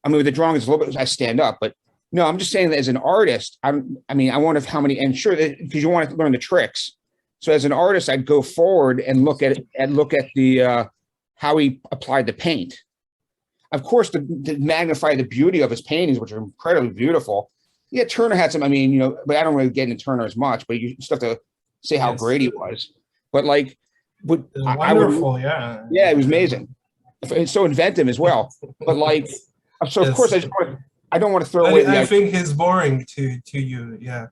I mean, with the drawing, it's a little bit, I stand up, but no, I'm just saying that as an artist, I wonder and sure, because you want to learn the tricks. So as an artist, I'd go forward and look at the how he applied the paint. Of course, to magnify the beauty of his paintings, which are incredibly beautiful. Yeah, Turner had some. I mean, but I don't really get into Turner as much. But you still have to say how great he was. But wonderful, yeah, it was amazing. It's so inventive as well. But so of course, I don't want to throw away. I think he's boring to you, yeah.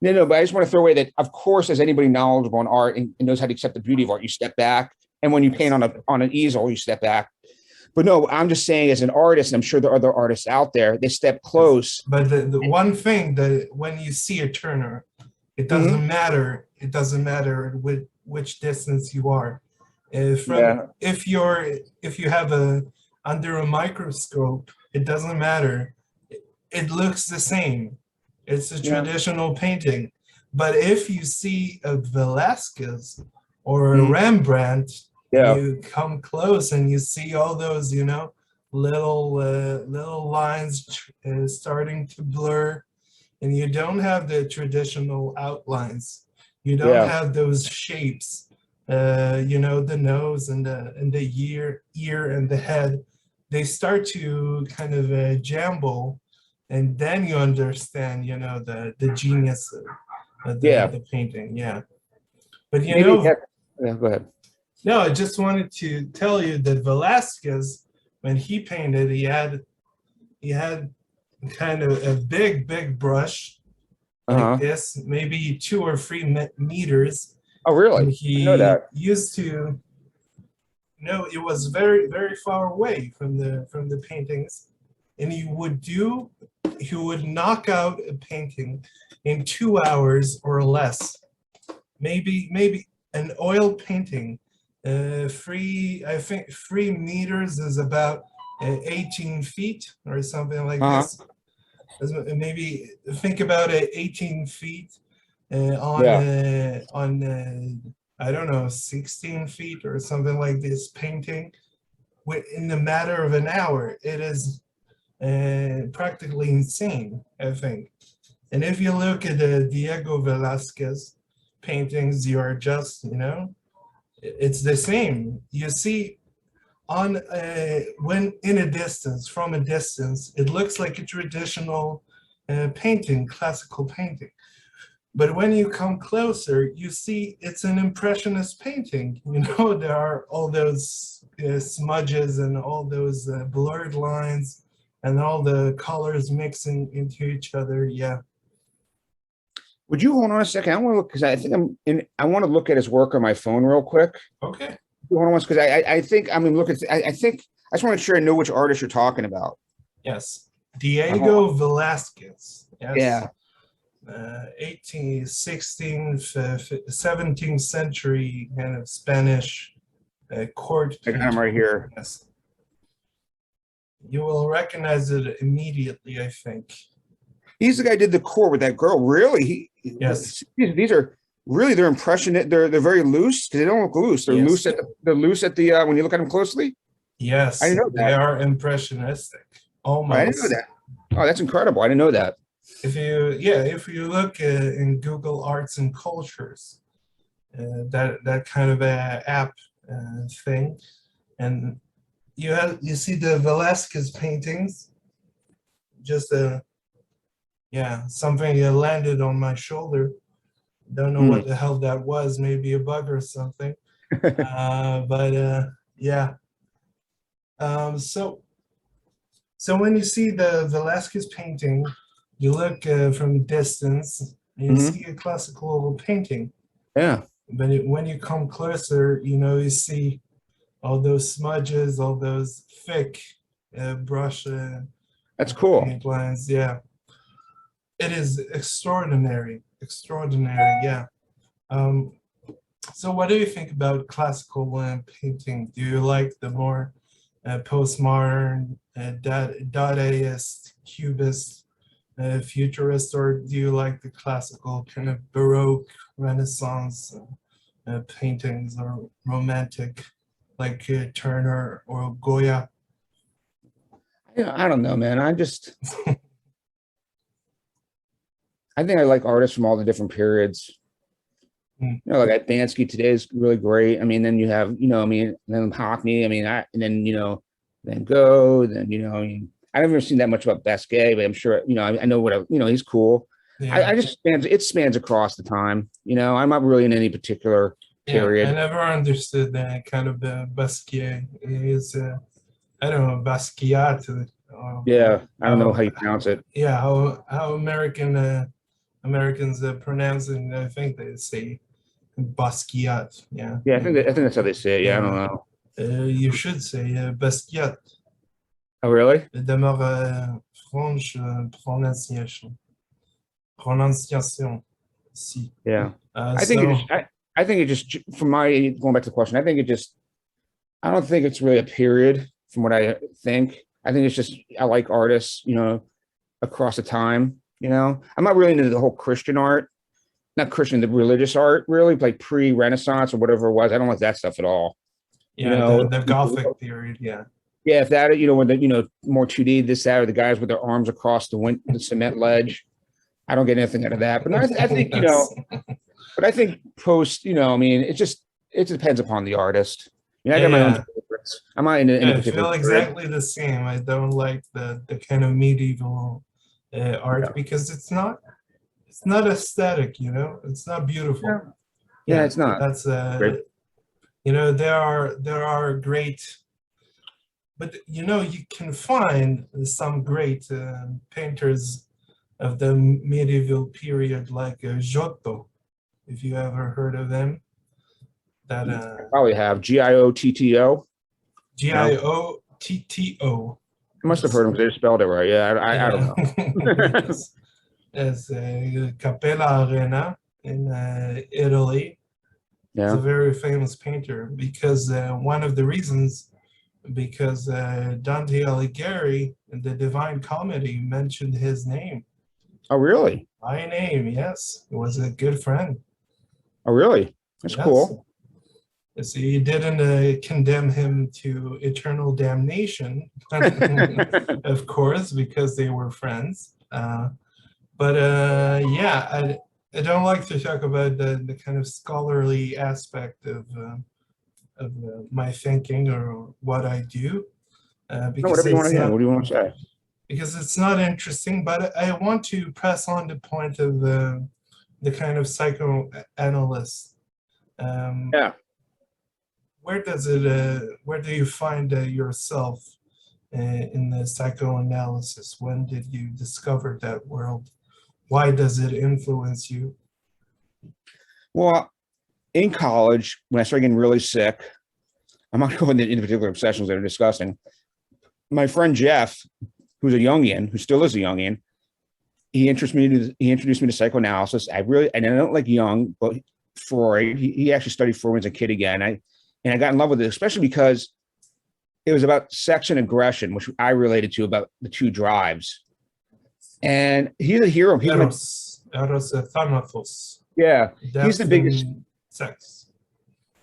No, but I just want to throw away that, of course, as anybody knowledgeable in art and knows how to accept the beauty of art, you step back. And when you paint on an easel, you step back. But no, I'm just saying as an artist, and I'm sure there are other artists out there, they step close. But the one thing that when you see a Turner, it doesn't matter. It doesn't matter which distance you are. If you have under a microscope, it doesn't matter. It looks the same. It's a traditional painting. But if you see a Velazquez or a Rembrandt, you come close and you see all those, little lines starting to blur, and you don't have the traditional outlines. You don't have those shapes. The nose and the ear and the head. They start to kind of jumble. And then you understand, the genius of the painting, But go ahead. No, I just wanted to tell you that Velazquez, when he painted, he had kind of a big brush like this, maybe 2 or 3 meters. Oh, really? And he used to. It was very, very far away from the paintings, and he would knock out a painting in 2 hours or less. Maybe an oil painting, 3 meters is about 18 feet or something like this. Maybe think about it, 18 feet on I don't know, 16 feet or something like this painting. In the matter of an hour, it is practically insane, I think. And if you look at the Diego Velazquez paintings, you are just, it's the same. You see when in a distance, from a distance, it looks like a traditional painting, classical painting. But when you come closer, you see it's an impressionist painting. You know, there are all those smudges and all those blurred lines and all the colors mixing into each other. Yeah. Would you hold on a second? I want to look because I think I want to look at his work on my phone real quick. Okay. Hold on once because I think I'm look at I think I just want to make sure I know which artist you're talking about. Yes. Diego Velazquez. Yes. Yeah. 18th, 16th, 17th century kind of Spanish court I got him painter. right here. Yes. You will recognize it immediately, I think. He's the guy who did the core with that girl. Really? Yes. These are really they're impressionist. They're very loose because they don't look loose. They're Yes. loose at the when you look at them closely. Yes. I didn't know that. They are impressionistic. Almost. I didn't know that. Oh, that's incredible. I didn't know that. If you look in Google Arts and Cultures, that kind of a app thing, and you see the Velazquez paintings, just something landed on my shoulder. Don't know what the hell that was, maybe a bug or something. Yeah. So when you see the Velazquez painting, you look from a distance, and you see a classical painting. Yeah. But when you come closer, you see all those smudges, all those thick brush. That's cool. Paint lines. Yeah. It is extraordinary. Yeah. So what do you think about classical painting? Do you like the more postmodern, Dadaist, Cubist, futurist, or do you like the classical kind of Baroque, Renaissance paintings, or romantic, like Turner or Goya? Yeah, I don't know, man. I think I like artists from all the different periods. Like Bansky today is really great. I mean, then you have, then Hockney. I mean, then Gogh. Then I've never seen that much about Velazquez, but I'm sure, I know what he's cool. Yeah. It spans across the time. I'm not really in any particular period. I never understood that kind of Basquiat is. I don't know, Basquiat. Yeah, I don't know how you pronounce it. Yeah, how Americans pronounce it. I think they say Basquiat. Yeah. Yeah, I think that's how they say it. Yeah, I don't know. You should say Basquiat. Oh, really? Demeure French prononciation. Si. Yeah. I think it just from my going back to the question. I don't think it's really a period from what I think. I think it's just I like artists, across the time. I'm not really into the whole Christian art, not Christian, the religious art, really, like pre-Renaissance or whatever it was. I don't like that stuff at all. Yeah, the Gothic period. Yeah. Yeah, if that, when the, more 2D, this, that, or the guys with their arms across the cement ledge, I don't get anything out of that. But I think, but I think post, it depends upon the artist. I got my own favorites. I'm not into any particular. I feel exactly the same. I don't like the kind of medieval art because it's not aesthetic, it's not beautiful. Yeah, it's not. That's there are great, but you can find some great painters of the medieval period like Giotto, if you ever heard of them. That I probably have Giotto. Giotto. I must have heard them because they spelled it right. Yeah, I don't know. As Capella Arena in Italy. Yeah. He's a very famous painter because one of the reasons, because Dante Alighieri in the Divine Comedy mentioned his name. Oh, really? My name, yes. He was a good friend. Oh, really? That's cool. So he didn't condemn him to eternal damnation, of course, because they were friends. But I don't like to talk about the kind of scholarly aspect my thinking or what I do. No, Because whatever you want it's to hear. not, What do you want to say? because it's not interesting, but I want to press on the point of the kind of psychoanalyst. Yeah. Where do you find yourself in the psychoanalysis? When did you discover that world? Why does it influence you? Well, in college, when I started getting really sick, I'm not going into particular obsessions that are disgusting. My friend Jeff, who's a Jungian, who still is a Jungian, he introduced me to psychoanalysis. I don't like Jung, but Freud. He actually studied Freud when he was a kid again. I got in love with it, especially because it was about sex and aggression, which I related to, about the two drives. And he's a hero. Eros, Thanatos. Yeah, he's the biggest. Sex.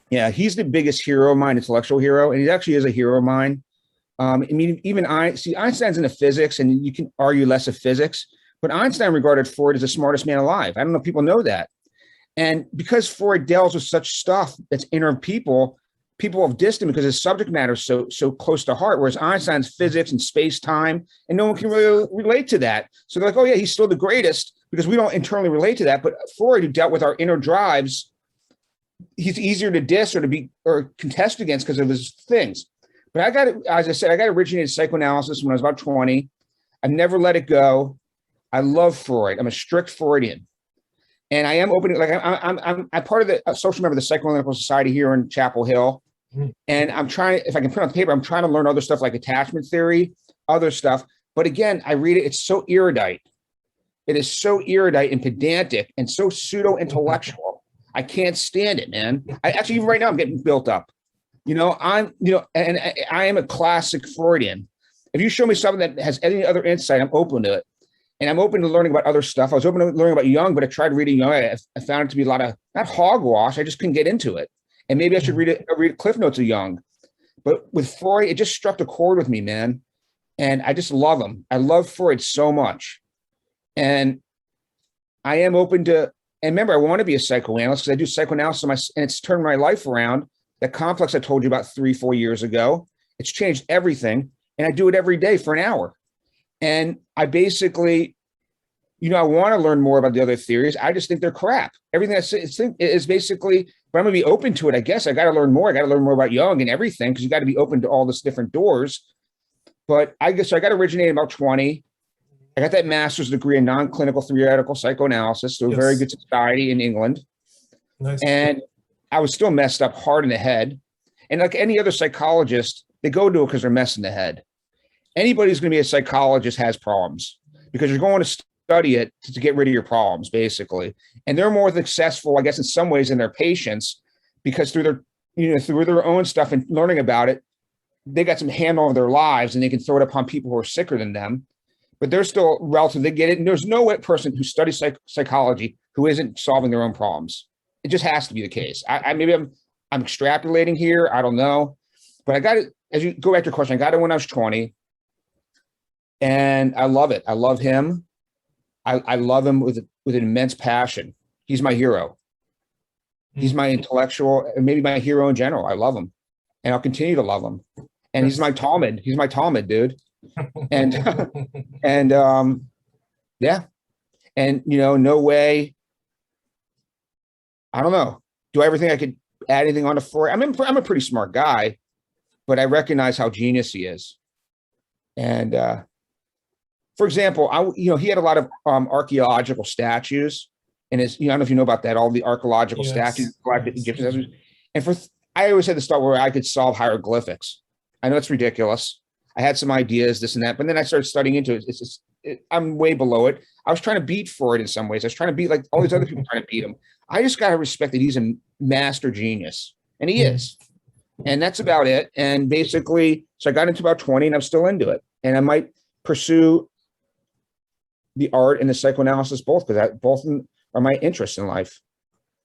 Yeah, he's the biggest hero of mine, intellectual hero, and he actually is a hero of mine. I mean, even Einstein's into physics, and you can argue less of physics, but Einstein regarded Freud as the smartest man alive. I don't know if people know that. And because Freud deals with such stuff that's inner people have distant because his subject matter is so close to heart, whereas Einstein's physics and space-time, and no one can really relate to that. So they're like, oh yeah, he's still the greatest because we don't internally relate to that. But Freud, who dealt with our inner drives, he's easier to diss or contest against because of his things. But as I said, I got originated psychoanalysis when I was about 20. I've never let it go. I love Freud. I'm a strict Freudian. And I am opening, like I'm part of the social member of the Psychoanalytical Society here in Chapel Hill. And I'm trying, if I can put on paper, I'm trying to learn other stuff like attachment theory, other stuff. But again, I read it, it's so erudite. It is so erudite and pedantic and so pseudo-intellectual. I can't stand it, man. Actually, even right now, I'm getting built up. And I am a classic Freudian. If you show me something that has any other insight, I'm open to it. And I'm open to learning about other stuff. I was open to learning about Jung, but I tried reading Jung. I found it to be a lot of, not hogwash, I just couldn't get into it. And maybe I should read Cliff Notes of Jung. But with Freud, it just struck a chord with me, man. And I just love him. I love Freud so much. And I am open to, and remember, I want to be a psychoanalyst because I do psychoanalysis and it's turned my life around. That complex I told you about 3-4 years ago, it's changed everything. And I do it every day for an hour. And I basically, I want to learn more about the other theories. I just think they're crap. Everything I say is basically, but I'm going to be open to it. I guess I got to learn more. I got to learn more about Jung and everything because you got to be open to all this different doors. But I guess I got originated about 20. I got that master's degree in non-clinical theoretical psychoanalysis to a very good society in England. Nice. And I was still messed up hard in the head. And like any other psychologist, they go to it because they're messed in the head. Anybody who's going to be a psychologist has problems because you're going to study it to get rid of your problems, basically. And they're more successful, I guess, in some ways than their patients because through their own stuff and learning about it, they got some handle on their lives and they can throw it upon people who are sicker than them. But they're still relative. They get it. And there's no person who studies psychology who isn't solving their own problems. It just has to be the case. Maybe I'm extrapolating here. I don't know. But I got it. As you go back to your question, I got it when I was 20. And I love it. I love him. I love him with an immense passion. He's my hero. He's my intellectual, and maybe my hero in general. I love him. And I'll continue to love him. And he's my Talmud. He's my Talmud, dude. And yeah. And no way. I don't know. Do I ever think I could add anything on to Freud? I'm a pretty smart guy, but I recognize how genius he is. And for example, he had a lot of archaeological statues, and I don't know if you know about that. All the archaeological statues, Egyptian statues, and I always had this thought where I could solve hieroglyphics. I know it's ridiculous. I had some ideas, this and that, but then I started studying into it. I'm way below it. I was trying to beat Freud in some ways. I was trying to beat like all these other people trying to beat him. I just got to respect that he's a master genius, and he is. And that's about it. And basically, so I got into about 20 and I'm still into it. And I might pursue the art and the psychoanalysis both because both are my interests in life.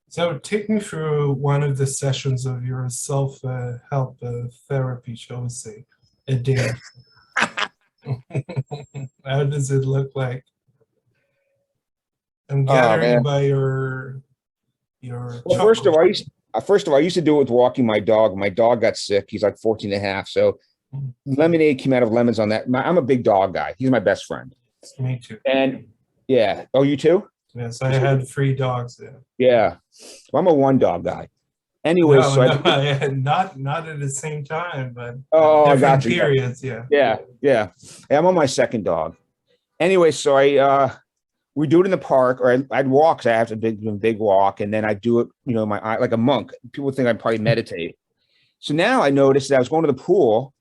So take me through one of the sessions of your self-help therapy, shall we say, a day. How does it look like? I'm gathering by your well, first of all, First of all, I used to do it with walking my dog. My dog got sick. He's like 14 and a half. So lemonade came out of lemons on that. I'm a big dog guy. He's my best friend. Me too. And yeah. Oh, you too? Yes, I had 3 dogs. Yeah. Yeah. Well, I'm a one dog guy. Anyway, No, so no, I had not at the same time, but I different got you. periods. Yeah. Yeah. I'm on my second dog. Anyway, so we do it in the park, or I'd walk because I have to do a big walk, and then I do it, like a monk. People think I probably meditate. So now I noticed that I was going to the pool,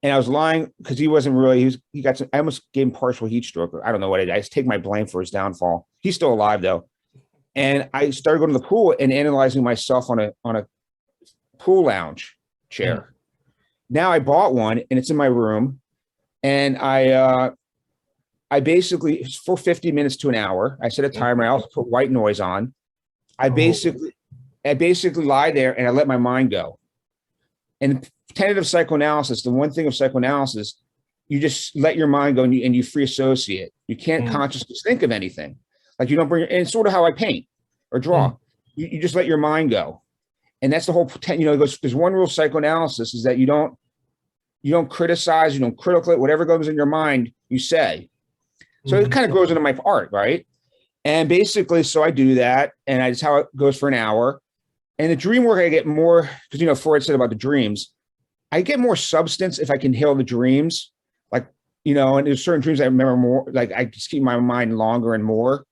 and I was lying because he wasn't really. He got some. I almost gave him partial heat stroke. I don't know what I did. I just take my blame for his downfall. He's still alive though, and I started going to the pool and analyzing myself on a pool lounge chair. Now I bought one, and it's in my room, and I basically, for 50 minutes to an hour, I set a timer. I also put white noise on. I basically lie there and I let my mind go. And tentative psychoanalysis, the one thing of psychoanalysis, you just let your mind go and you free associate. You can't consciously think of anything. Like you don't bring, and it's sort of how I paint or draw. You just let your mind go. And that's the whole, there's one rule of psychoanalysis is that you don't criticize, you don't critical it, whatever goes in your mind, you say. So it kind of goes into my art, right? And basically, so I do that, and that's how it goes for an hour. And the dream work, I get more, because, Freud said about the dreams, I get more substance if I can heal the dreams. Like, and there's certain dreams I remember more, like I just keep my mind longer and more.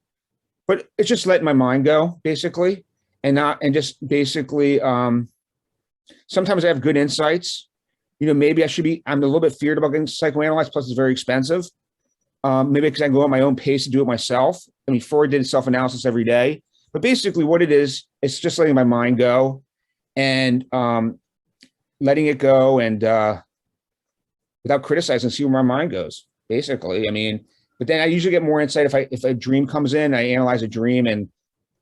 But it's just letting my mind go, basically. And just basically, sometimes I have good insights. Maybe I'm a little bit feared about getting psychoanalyzed, plus it's very expensive. Maybe because I can go at my own pace and do it myself. I mean, Freud did self-analysis every day, but basically what it is, it's just letting my mind go and letting it go and without criticizing, see where my mind goes, basically. I mean, but then I usually get more insight if a dream comes in, I analyze a dream, and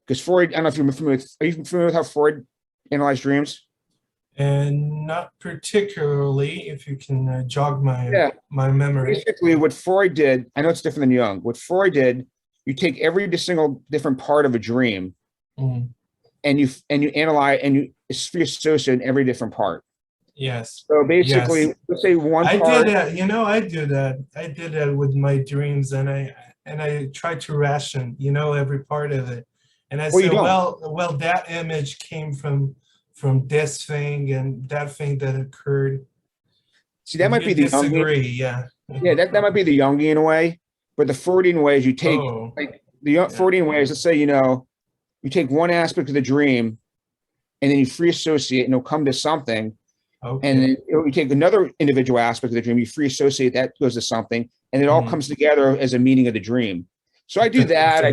because Freud, I don't know if you're familiar with, are you familiar with how Freud analyzed dreams? And not particularly, if you can jog my memory. Basically, what Freud did, I know it's different than Jung. What Freud did, you take every single different part of a dream, and you analyze and you free associate in every different part. Yes. So basically, let's say one part. I did that. I do that. I did that with my dreams, and I tried to ration, every part of it. And I said, well, that image came from this thing and that thing that occurred. See, that might be the Jungian. Yeah, that might be the Jungian way, but the Freudian way is you take Freudian way is, let's say, you take one aspect of the dream and then you free associate and it'll come to something. Okay. And then you take another individual aspect of the dream, you free associate, that goes to something, and it all comes together as a meaning of the dream. So I do that.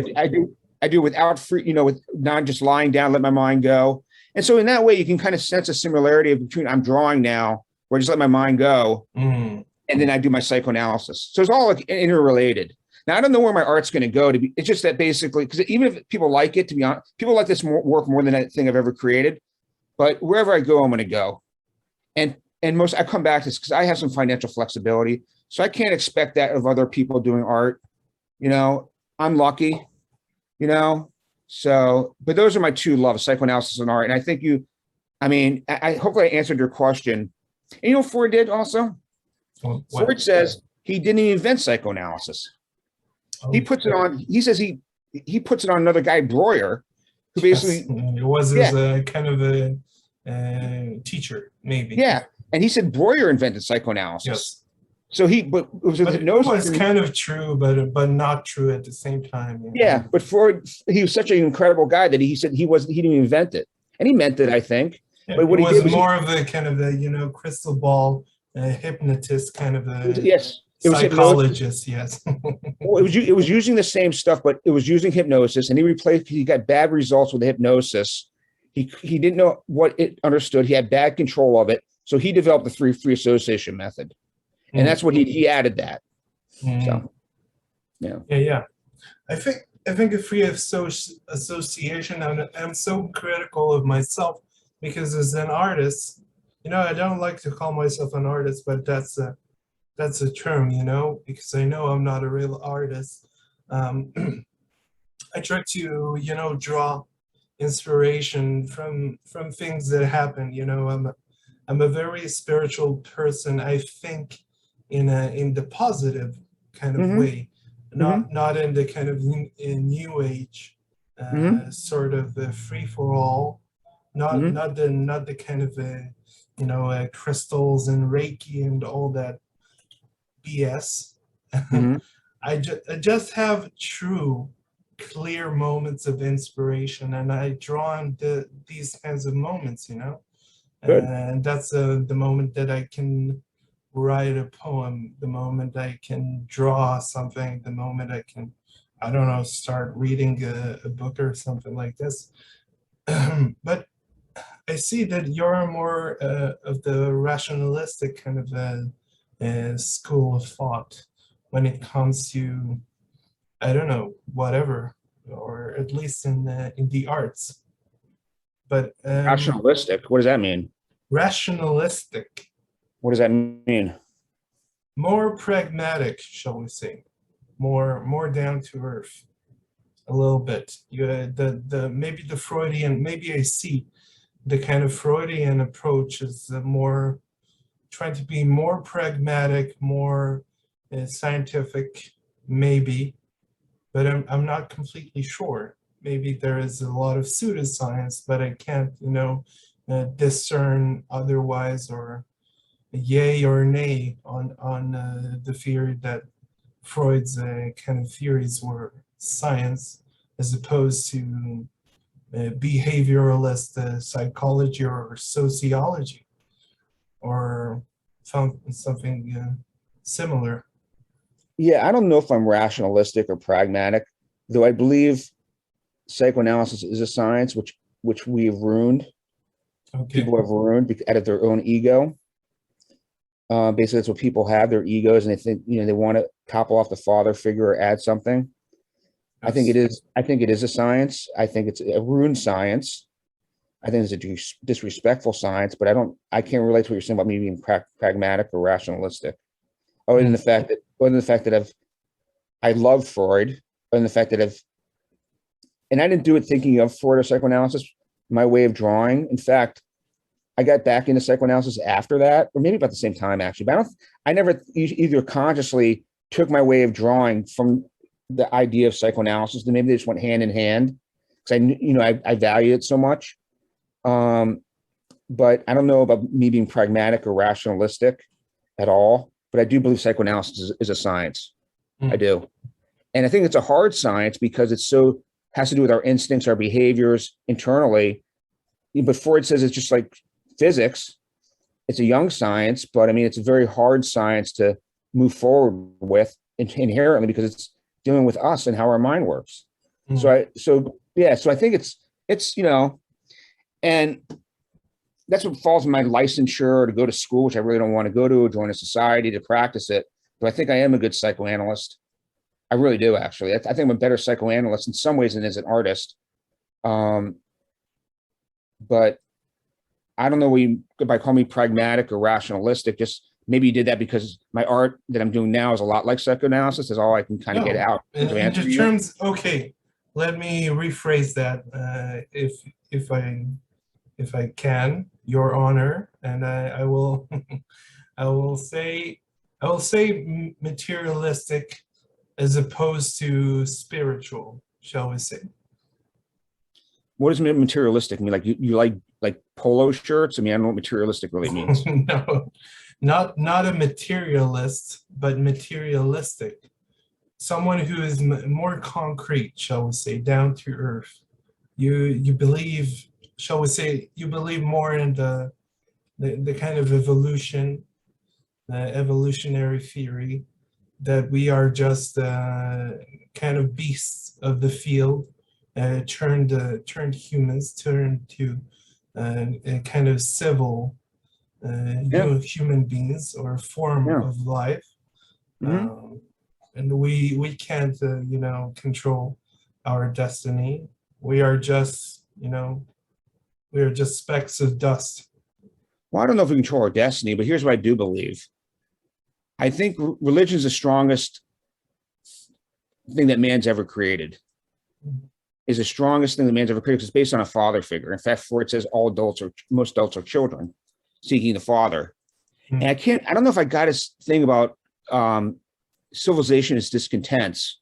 I do without with not just lying down, let my mind go. And so in that way, you can kind of sense a similarity between I'm drawing now, where I just let my mind go, and then I do my psychoanalysis. So it's all like interrelated. Now, I don't know where my art's going to go. It's just that basically, because even if people like it, to be honest, people like this work more than anything I've ever created. But wherever I go, I'm going to go. And I come back to this because I have some financial flexibility. So I can't expect that of other people doing art. I'm lucky, So, but those are my two loves, psychoanalysis and art. And I think I hopefully I answered your question. And Freud did also? Freud says he didn't even invent psychoanalysis. He puts it on, he says he puts it on another guy, Breuer, who basically. It was his kind of a teacher, maybe. Yeah. And he said Breuer invented psychoanalysis. Yes. So it was kind of true, but not true at the same time. Yeah, but Freud, he was such an incredible guy that he said he didn't invent it, and he meant it, I think. Yeah, but what he was did was more of a kind of a crystal ball hypnotist, kind of a psychologist. Yes. Well, it was using the same stuff, but it was using hypnosis, and he got bad results with the hypnosis. He didn't know what it understood. He had bad control of it, so he developed the free association method. And that's what he added that. So, yeah. Yeah. I think a free association. I'm so critical of myself because as an artist, I don't like to call myself an artist, but that's a term, because I know I'm not a real artist. I try to, draw inspiration from things that happen. You know, I'm a very spiritual person. I think in the positive kind of Mm-hmm. way, not in the kind of in new age Mm-hmm. sort of free for all, Mm-hmm. not the kind of you know, crystals and Reiki and all that BS. Mm-hmm. I just have true, clear moments of inspiration, and I draw on these kinds of moments, you know. Good. And that's the moment that I can write a poem, the moment I can draw something, the moment I can, I don't know, start reading a book or something like this. But I see that you're more of the rationalistic kind of school of thought when it comes to, I don't know, whatever, or at least in the arts. But Rationalistic. What does that mean? rationalistic, What does that mean? more pragmatic, shall we say, more down to earth, a little bit. You the maybe the Freudian, maybe I see the kind of Freudian approach is more trying to be more pragmatic, more scientific, maybe, but I'm not completely sure. Maybe there is a lot of pseudoscience, but I can't, you know, discern otherwise, or yay or nay on the theory that Freud's kind of theories were science as opposed to behavioralist psychology or sociology, or found something similar. Yeah, I don't know if I'm rationalistic or pragmatic, though I believe psychoanalysis is a science which we've ruined. Okay. People have ruined out of their own ego. Basically, that's what people have, their egos, and they think, you know, they want to topple off the father figure or add something. I think it Yes. is. I think it is a science. I think it's a ruined science. I think it's a disrespectful science. But I can't relate to what you're saying about me being pragmatic or rationalistic. Other than Mm. the fact that, I love Freud, other than the fact that and I didn't do it thinking of Freud or psychoanalysis. My way of drawing. In fact, I got back into psychoanalysis after that, or maybe about the same time actually. But I never either consciously took my way of drawing from the idea of psychoanalysis, and maybe they just went hand in hand because I value it so much. But I don't know about me being pragmatic or rationalistic at all. But I do believe psychoanalysis is a science. I Mm. do, and I think it's a hard science because has to do with our instincts, our behaviors internally. But Freud says it's just like physics. It's a young science, but I mean, it's a very hard science to move forward with inherently because it's dealing with us and how our mind works. So Mm. I think it's, you know, and that's what falls in my licensure to go to school, which I really don't want to go to, or join a society to practice it. But I think I am a good psychoanalyst. I really do, actually. I think I'm a better psychoanalyst in some ways than as an artist. But I don't know what you by call me pragmatic or rationalistic. Just maybe you did that because my art that I'm doing now is a lot like psychoanalysis. Is all I can kind of get No, out to in answer the you. terms, okay, let me rephrase that if I can, Your Honor, and I will I will say materialistic as opposed to spiritual, shall we say? What does materialistic mean? Like you like polo shirts? I mean, I don't know what materialistic really means. No, not a materialist, but materialistic. Someone who is more concrete, shall we say, down to earth. You believe, shall we say, you believe more in the kind of evolution, evolutionary theory, that we are just kind of beasts of the field, turned humans, turned to a kind of civil Yeah, human beings or form yeah. of life. Hmm. Um, and we can't, you know, control our destiny. We are just, you know, we are just specks of dust. Well, I don't know if we control our destiny, but here's what I do believe. I think religion is the strongest thing that man's ever created. is the strongest thing that man's ever created. It's based on a father figure. In fact, Freud says most adults are children seeking the father. And I don't know if I got his thing about civilization is discontents.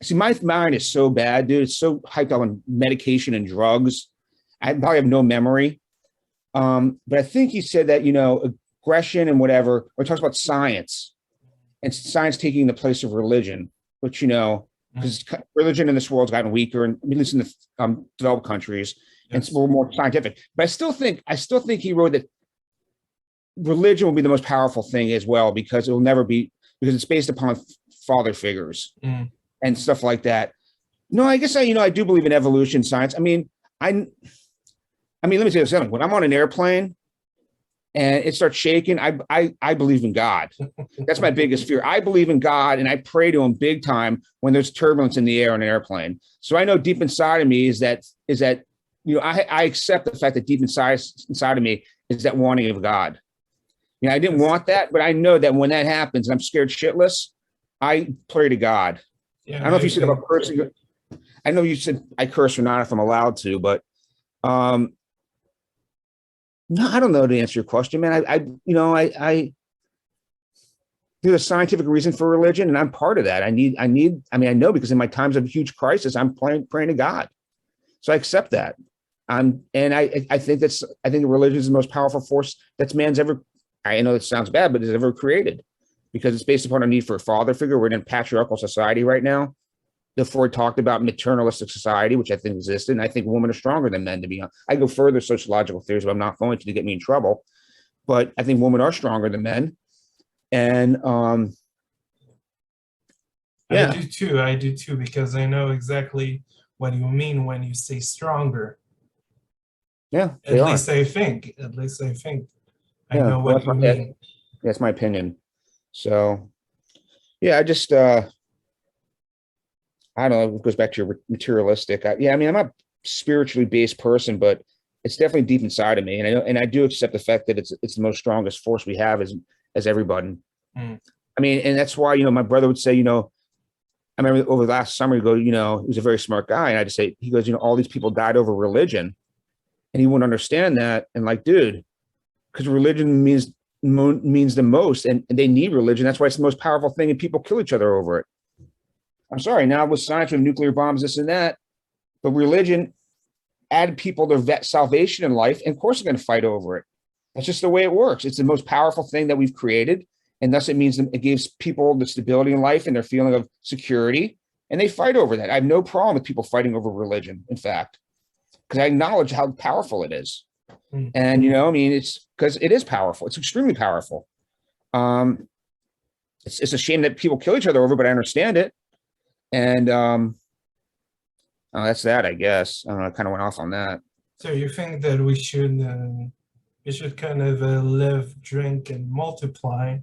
See, my mind is so bad, dude. It's so hyped up on medication and drugs. I probably have no memory. But I think he said that, aggression and whatever, or he talks about science and science taking the place of religion, which, because religion in this world's gotten weaker, and at least in the developed countries, and it's more scientific. But I still think he wrote that religion will be the most powerful thing as well, because it will never be, because it's based upon father figures and stuff like that. No, I guess I do believe in evolution science. I mean, let me say something. When I'm on an airplane and it starts shaking, I believe in God. That's my biggest fear. I believe in God, and I pray to him big time when there's turbulence in the air on an airplane. So I know deep inside of me is that I accept the fact that deep inside of me is that wanting of God. I didn't want that, but I know that when that happens and I'm scared shitless, I pray to God. I don't know if you said about cursing. I know you said I curse or not if I'm allowed to, but no, I don't know to answer your question, man. I there's a scientific reason for religion, and I'm part of that. I know, because in my times of huge crisis, I'm praying to God. So I accept that. And I think religion is the most powerful force that's man's ever, I know it sounds bad, but it's ever created, because it's based upon a need for a father figure. We're in a patriarchal society right now. The Freud talked about maternalistic society, which I think existed. And I think women are stronger than men, to be honest. I go further sociological theories, but I'm not going to get me in trouble. But I think women are stronger than men. And I do too, because I know exactly what you mean when you say stronger. Yeah, At least I think. I know what you mean. That's my opinion. So, yeah, I just, I don't know, it goes back to your materialistic. I'm not a spiritually based person, but it's definitely deep inside of me. And I do accept the fact that it's the most strongest force we have as everybody. And that's why, my brother would say, I remember over the last summer, he was a very smart guy. And I just say, he goes, all these people died over religion. And he wouldn't understand that. And like, dude, because religion means the most, and they need religion. That's why it's the most powerful thing, and people kill each other over it. I'm sorry, now with science, with nuclear bombs, this and that, but religion added people their salvation in life, and of course they're going to fight over it. That's just the way it works. It's the most powerful thing that we've created, and thus it means it gives people the stability in life and their feeling of security, and they fight over that. I have no problem with people fighting over religion, in fact, because I acknowledge how powerful it is. And, it's because it is powerful. It's extremely powerful. It's a shame that people kill each other over, but I understand it. And that's that, I guess. I don't know, I kind of went off on that. So you think that we should kind of live, drink, and multiply,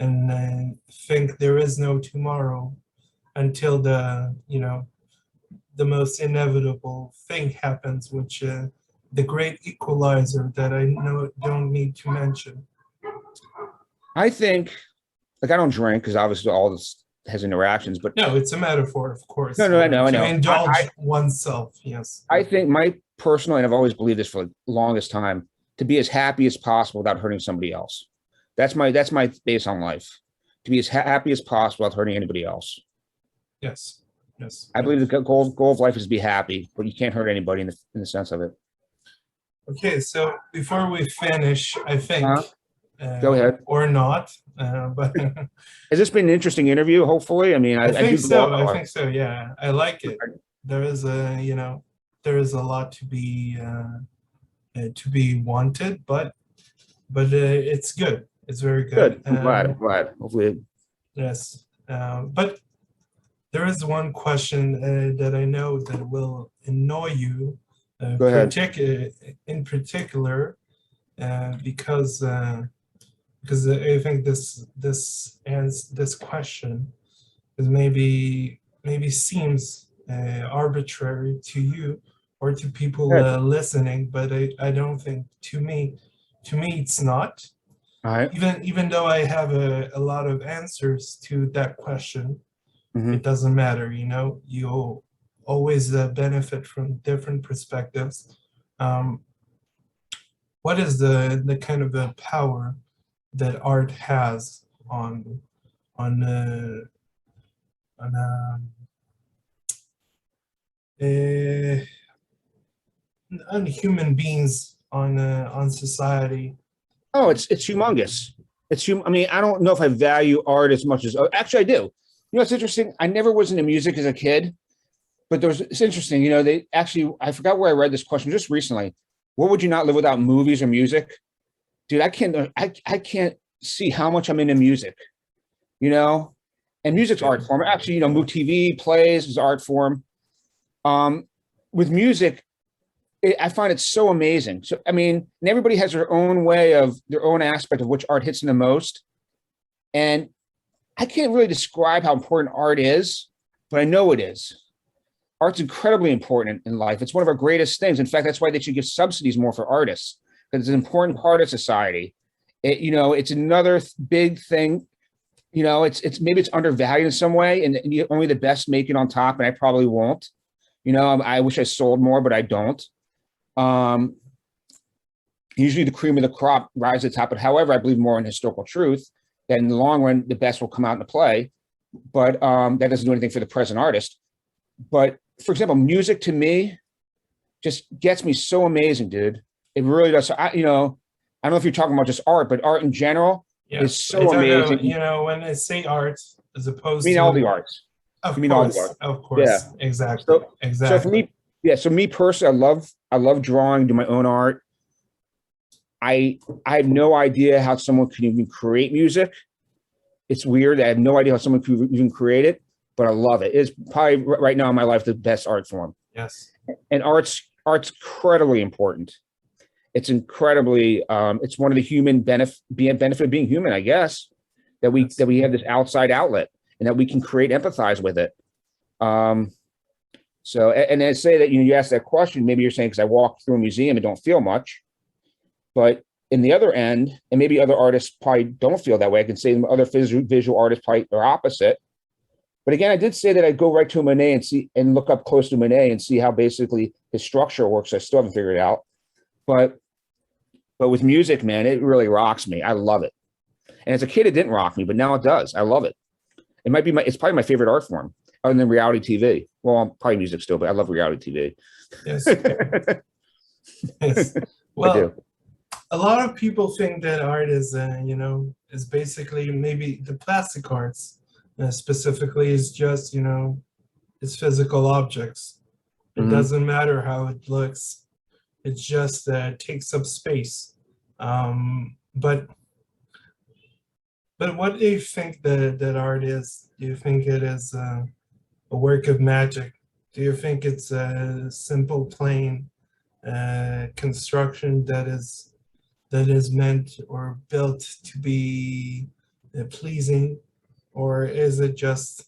and think there is no tomorrow until the most inevitable thing happens, which the great equalizer that I don't need to mention. I think, I don't drink because obviously all this has interactions, but no, it's a metaphor, of course. No, I know. To indulge oneself, yes. I think my personal, and I've always believed this for the longest time, to be as happy as possible without hurting somebody else. That's my base on life. To be as happy as possible without hurting anybody else. Yes. I believe the goal of life is to be happy, but you can't hurt anybody in the sense of it. Okay, so before we finish, I think, go ahead, or not, but has this been an interesting interview? Hopefully, I think so. I think so. Yeah, I like it. There is a lot to be wanted, but it's good. It's very good. I'm glad. Hopefully, yes. But there is one question that I know that will annoy you. Go ahead. In particular, because I think this question is maybe seems arbitrary to you or to people listening, but I don't think to me it's not. All right. Even though I have a lot of answers to that question, it doesn't matter. always benefit from different perspectives. What is the kind of the power that art has on on uh, on uh, on human beings, on society? Oh, it's humongous. I mean, I don't know if I value art as much as, oh, actually I do. You know, it's interesting. I never was into music as a kid, but it's interesting. You know, they actually, I forgot where I read this question just recently. What would you not live without, movies or music? Dude, I can't see how much I'm into music, you know, and music's art form. Actually, you know, TV, plays is art form. With music, I find it so amazing. So, I mean, and everybody has their own way of their own aspect of which art hits them the most. And I can't really describe how important art is, but I know it is. Art's incredibly important in life. It's one of our greatest things. In fact, that's why they should give subsidies more for artists, because it's an important part of society. You know, it's another big thing. You know, it's maybe it's undervalued in some way, and only the best make it on top, and I probably won't. You know, I wish I sold more, but I don't. Usually the cream of the crop rises to the top, but however, I believe more in historical truth that in the long run, the best will come out into play, but that doesn't do anything for the present artist. But for example, music to me just gets me so amazing, dude. It really does. So I don't know if you're talking about just art, but art in general is so amazing. You know, when I say art, as opposed to... I mean all the arts. Of course. Yeah. Exactly. So for me, so me personally, I love drawing, do my own art. I have no idea how someone can even create music. It's weird. I have no idea how someone could even create it, but I love it. It's probably right now in my life the best art form. Yes. And art's incredibly important. It's incredibly it's one of the human benefit of being human, I guess, that we have this outside outlet and that we can create, empathize with it. So, and I say that, you asked that question, maybe you're saying because I walk through a museum and don't feel much, but in the other end, and maybe other artists probably don't feel that way. I can say other visual artists probably are opposite. But again, I did say that I go right to Monet and look up close to Monet and see how basically his structure works. I still haven't figured it out, but with music, man, it really rocks me. I love it. And as a kid, it didn't rock me, but now it does. I love it. It's probably my favorite art form other than reality TV. Well, probably music still, but I love reality TV. Yes. Yes. Well, a lot of people think that art is, is basically maybe the plastic arts, specifically is just, it's physical objects. It doesn't matter how it looks. It just takes up space. But what do you think that art is? Do you think it is a work of magic? Do you think it's a simple, plain construction that is meant or built to be pleasing, or is it just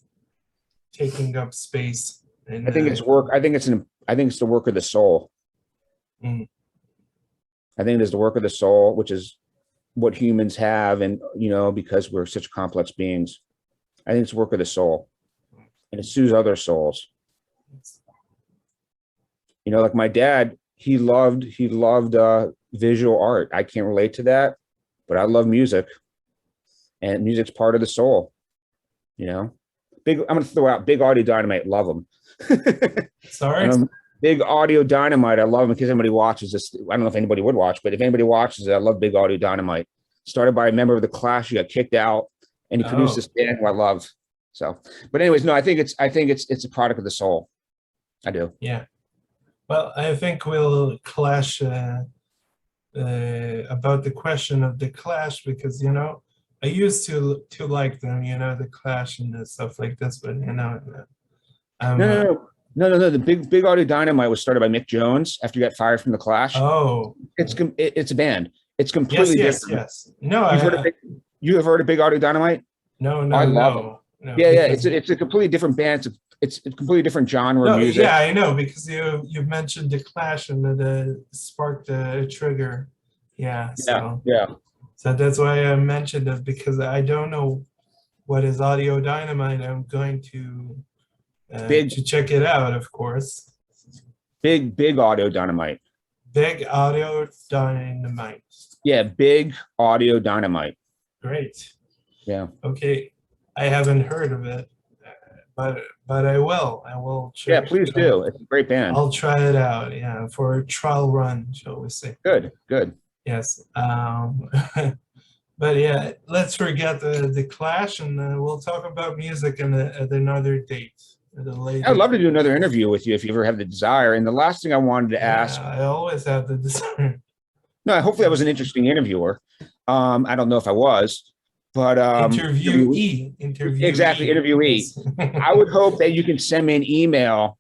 taking up space? I think it's work. I think it's the work of the soul. I think it is the work of the soul, which is what humans have, and because we're such complex beings, I think it's work of the soul, and it soothes other souls. Like my dad, he loved visual art. I can't relate to that, but I love music, and music's part of the soul. I'm gonna throw out Big Audio Dynamite. Love them. Sorry. Big Audio Dynamite. I love them because anybody watches this. I don't know if anybody would watch, but if anybody watches it, I love Big Audio Dynamite. Started by a member of the Clash. He got kicked out, and he produced this band who I love. So, but anyways, no, I think it's a product of the soul. I do. Yeah. Well, I think we'll clash about the question of the Clash, because I used to like them, the Clash and stuff like this, but No. The Big Audio Dynamite was started by Mick Jones after he got fired from the Clash. Oh, it's a band. It's completely different. Yes. No, you have heard of Big Audio Dynamite? No. I love them. No, yeah. It's a completely different band. It's a completely different genre of music. Yeah, I know, because you mentioned the Clash and that sparked a trigger. Yeah. So that's why I mentioned it, because I don't know what is Audio Dynamite. I'm going to Big, to check it out, of course. big audio dynamite. Big Audio Dynamite. Yeah, big audio dynamite. Great. Yeah. Okay, I haven't heard of it, but I will. I will check. Yeah, please do. It's a great band. I'll try it out. Yeah, for a trial run, shall we say? Good. Yes. But yeah, let's forget the Clash, and we'll talk about music at another date. At a later. I'd love to do another interview with you if you ever have the desire. And the last thing I wanted to ask. I always have the desire. No, hopefully I was an interesting interviewer. I don't know if I was, but interviewee. Exactly, interviewee. I would hope that you can send me an email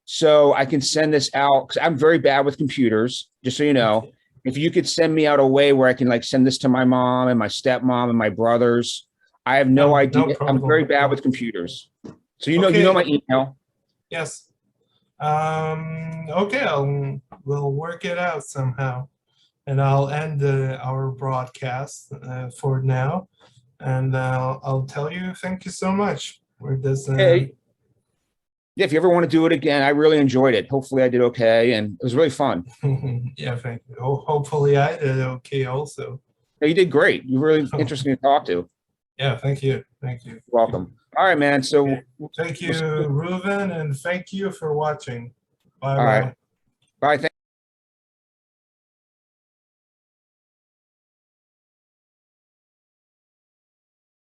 so I can send this out, because I'm very bad with computers, just so you know. Okay. If you could send me out a way where I can like send this to my mom and my stepmom and my brothers. I have no idea. No, I'm very bad with computers. So you know my email. Yes. Okay, we'll work it out somehow. And I'll end our broadcast for now. And I'll tell you, thank you so much for this. Hey. Yeah, if you ever want to do it again, I really enjoyed it. Hopefully I did okay, and it was really fun. Yeah, thank you. Hopefully I did okay also. Yeah, you did great. You're really interesting to talk to. Yeah, thank you. Thank you. You're welcome. All right, man. So thank you, Reuven, and thank you for watching. Bye. All right. Bye.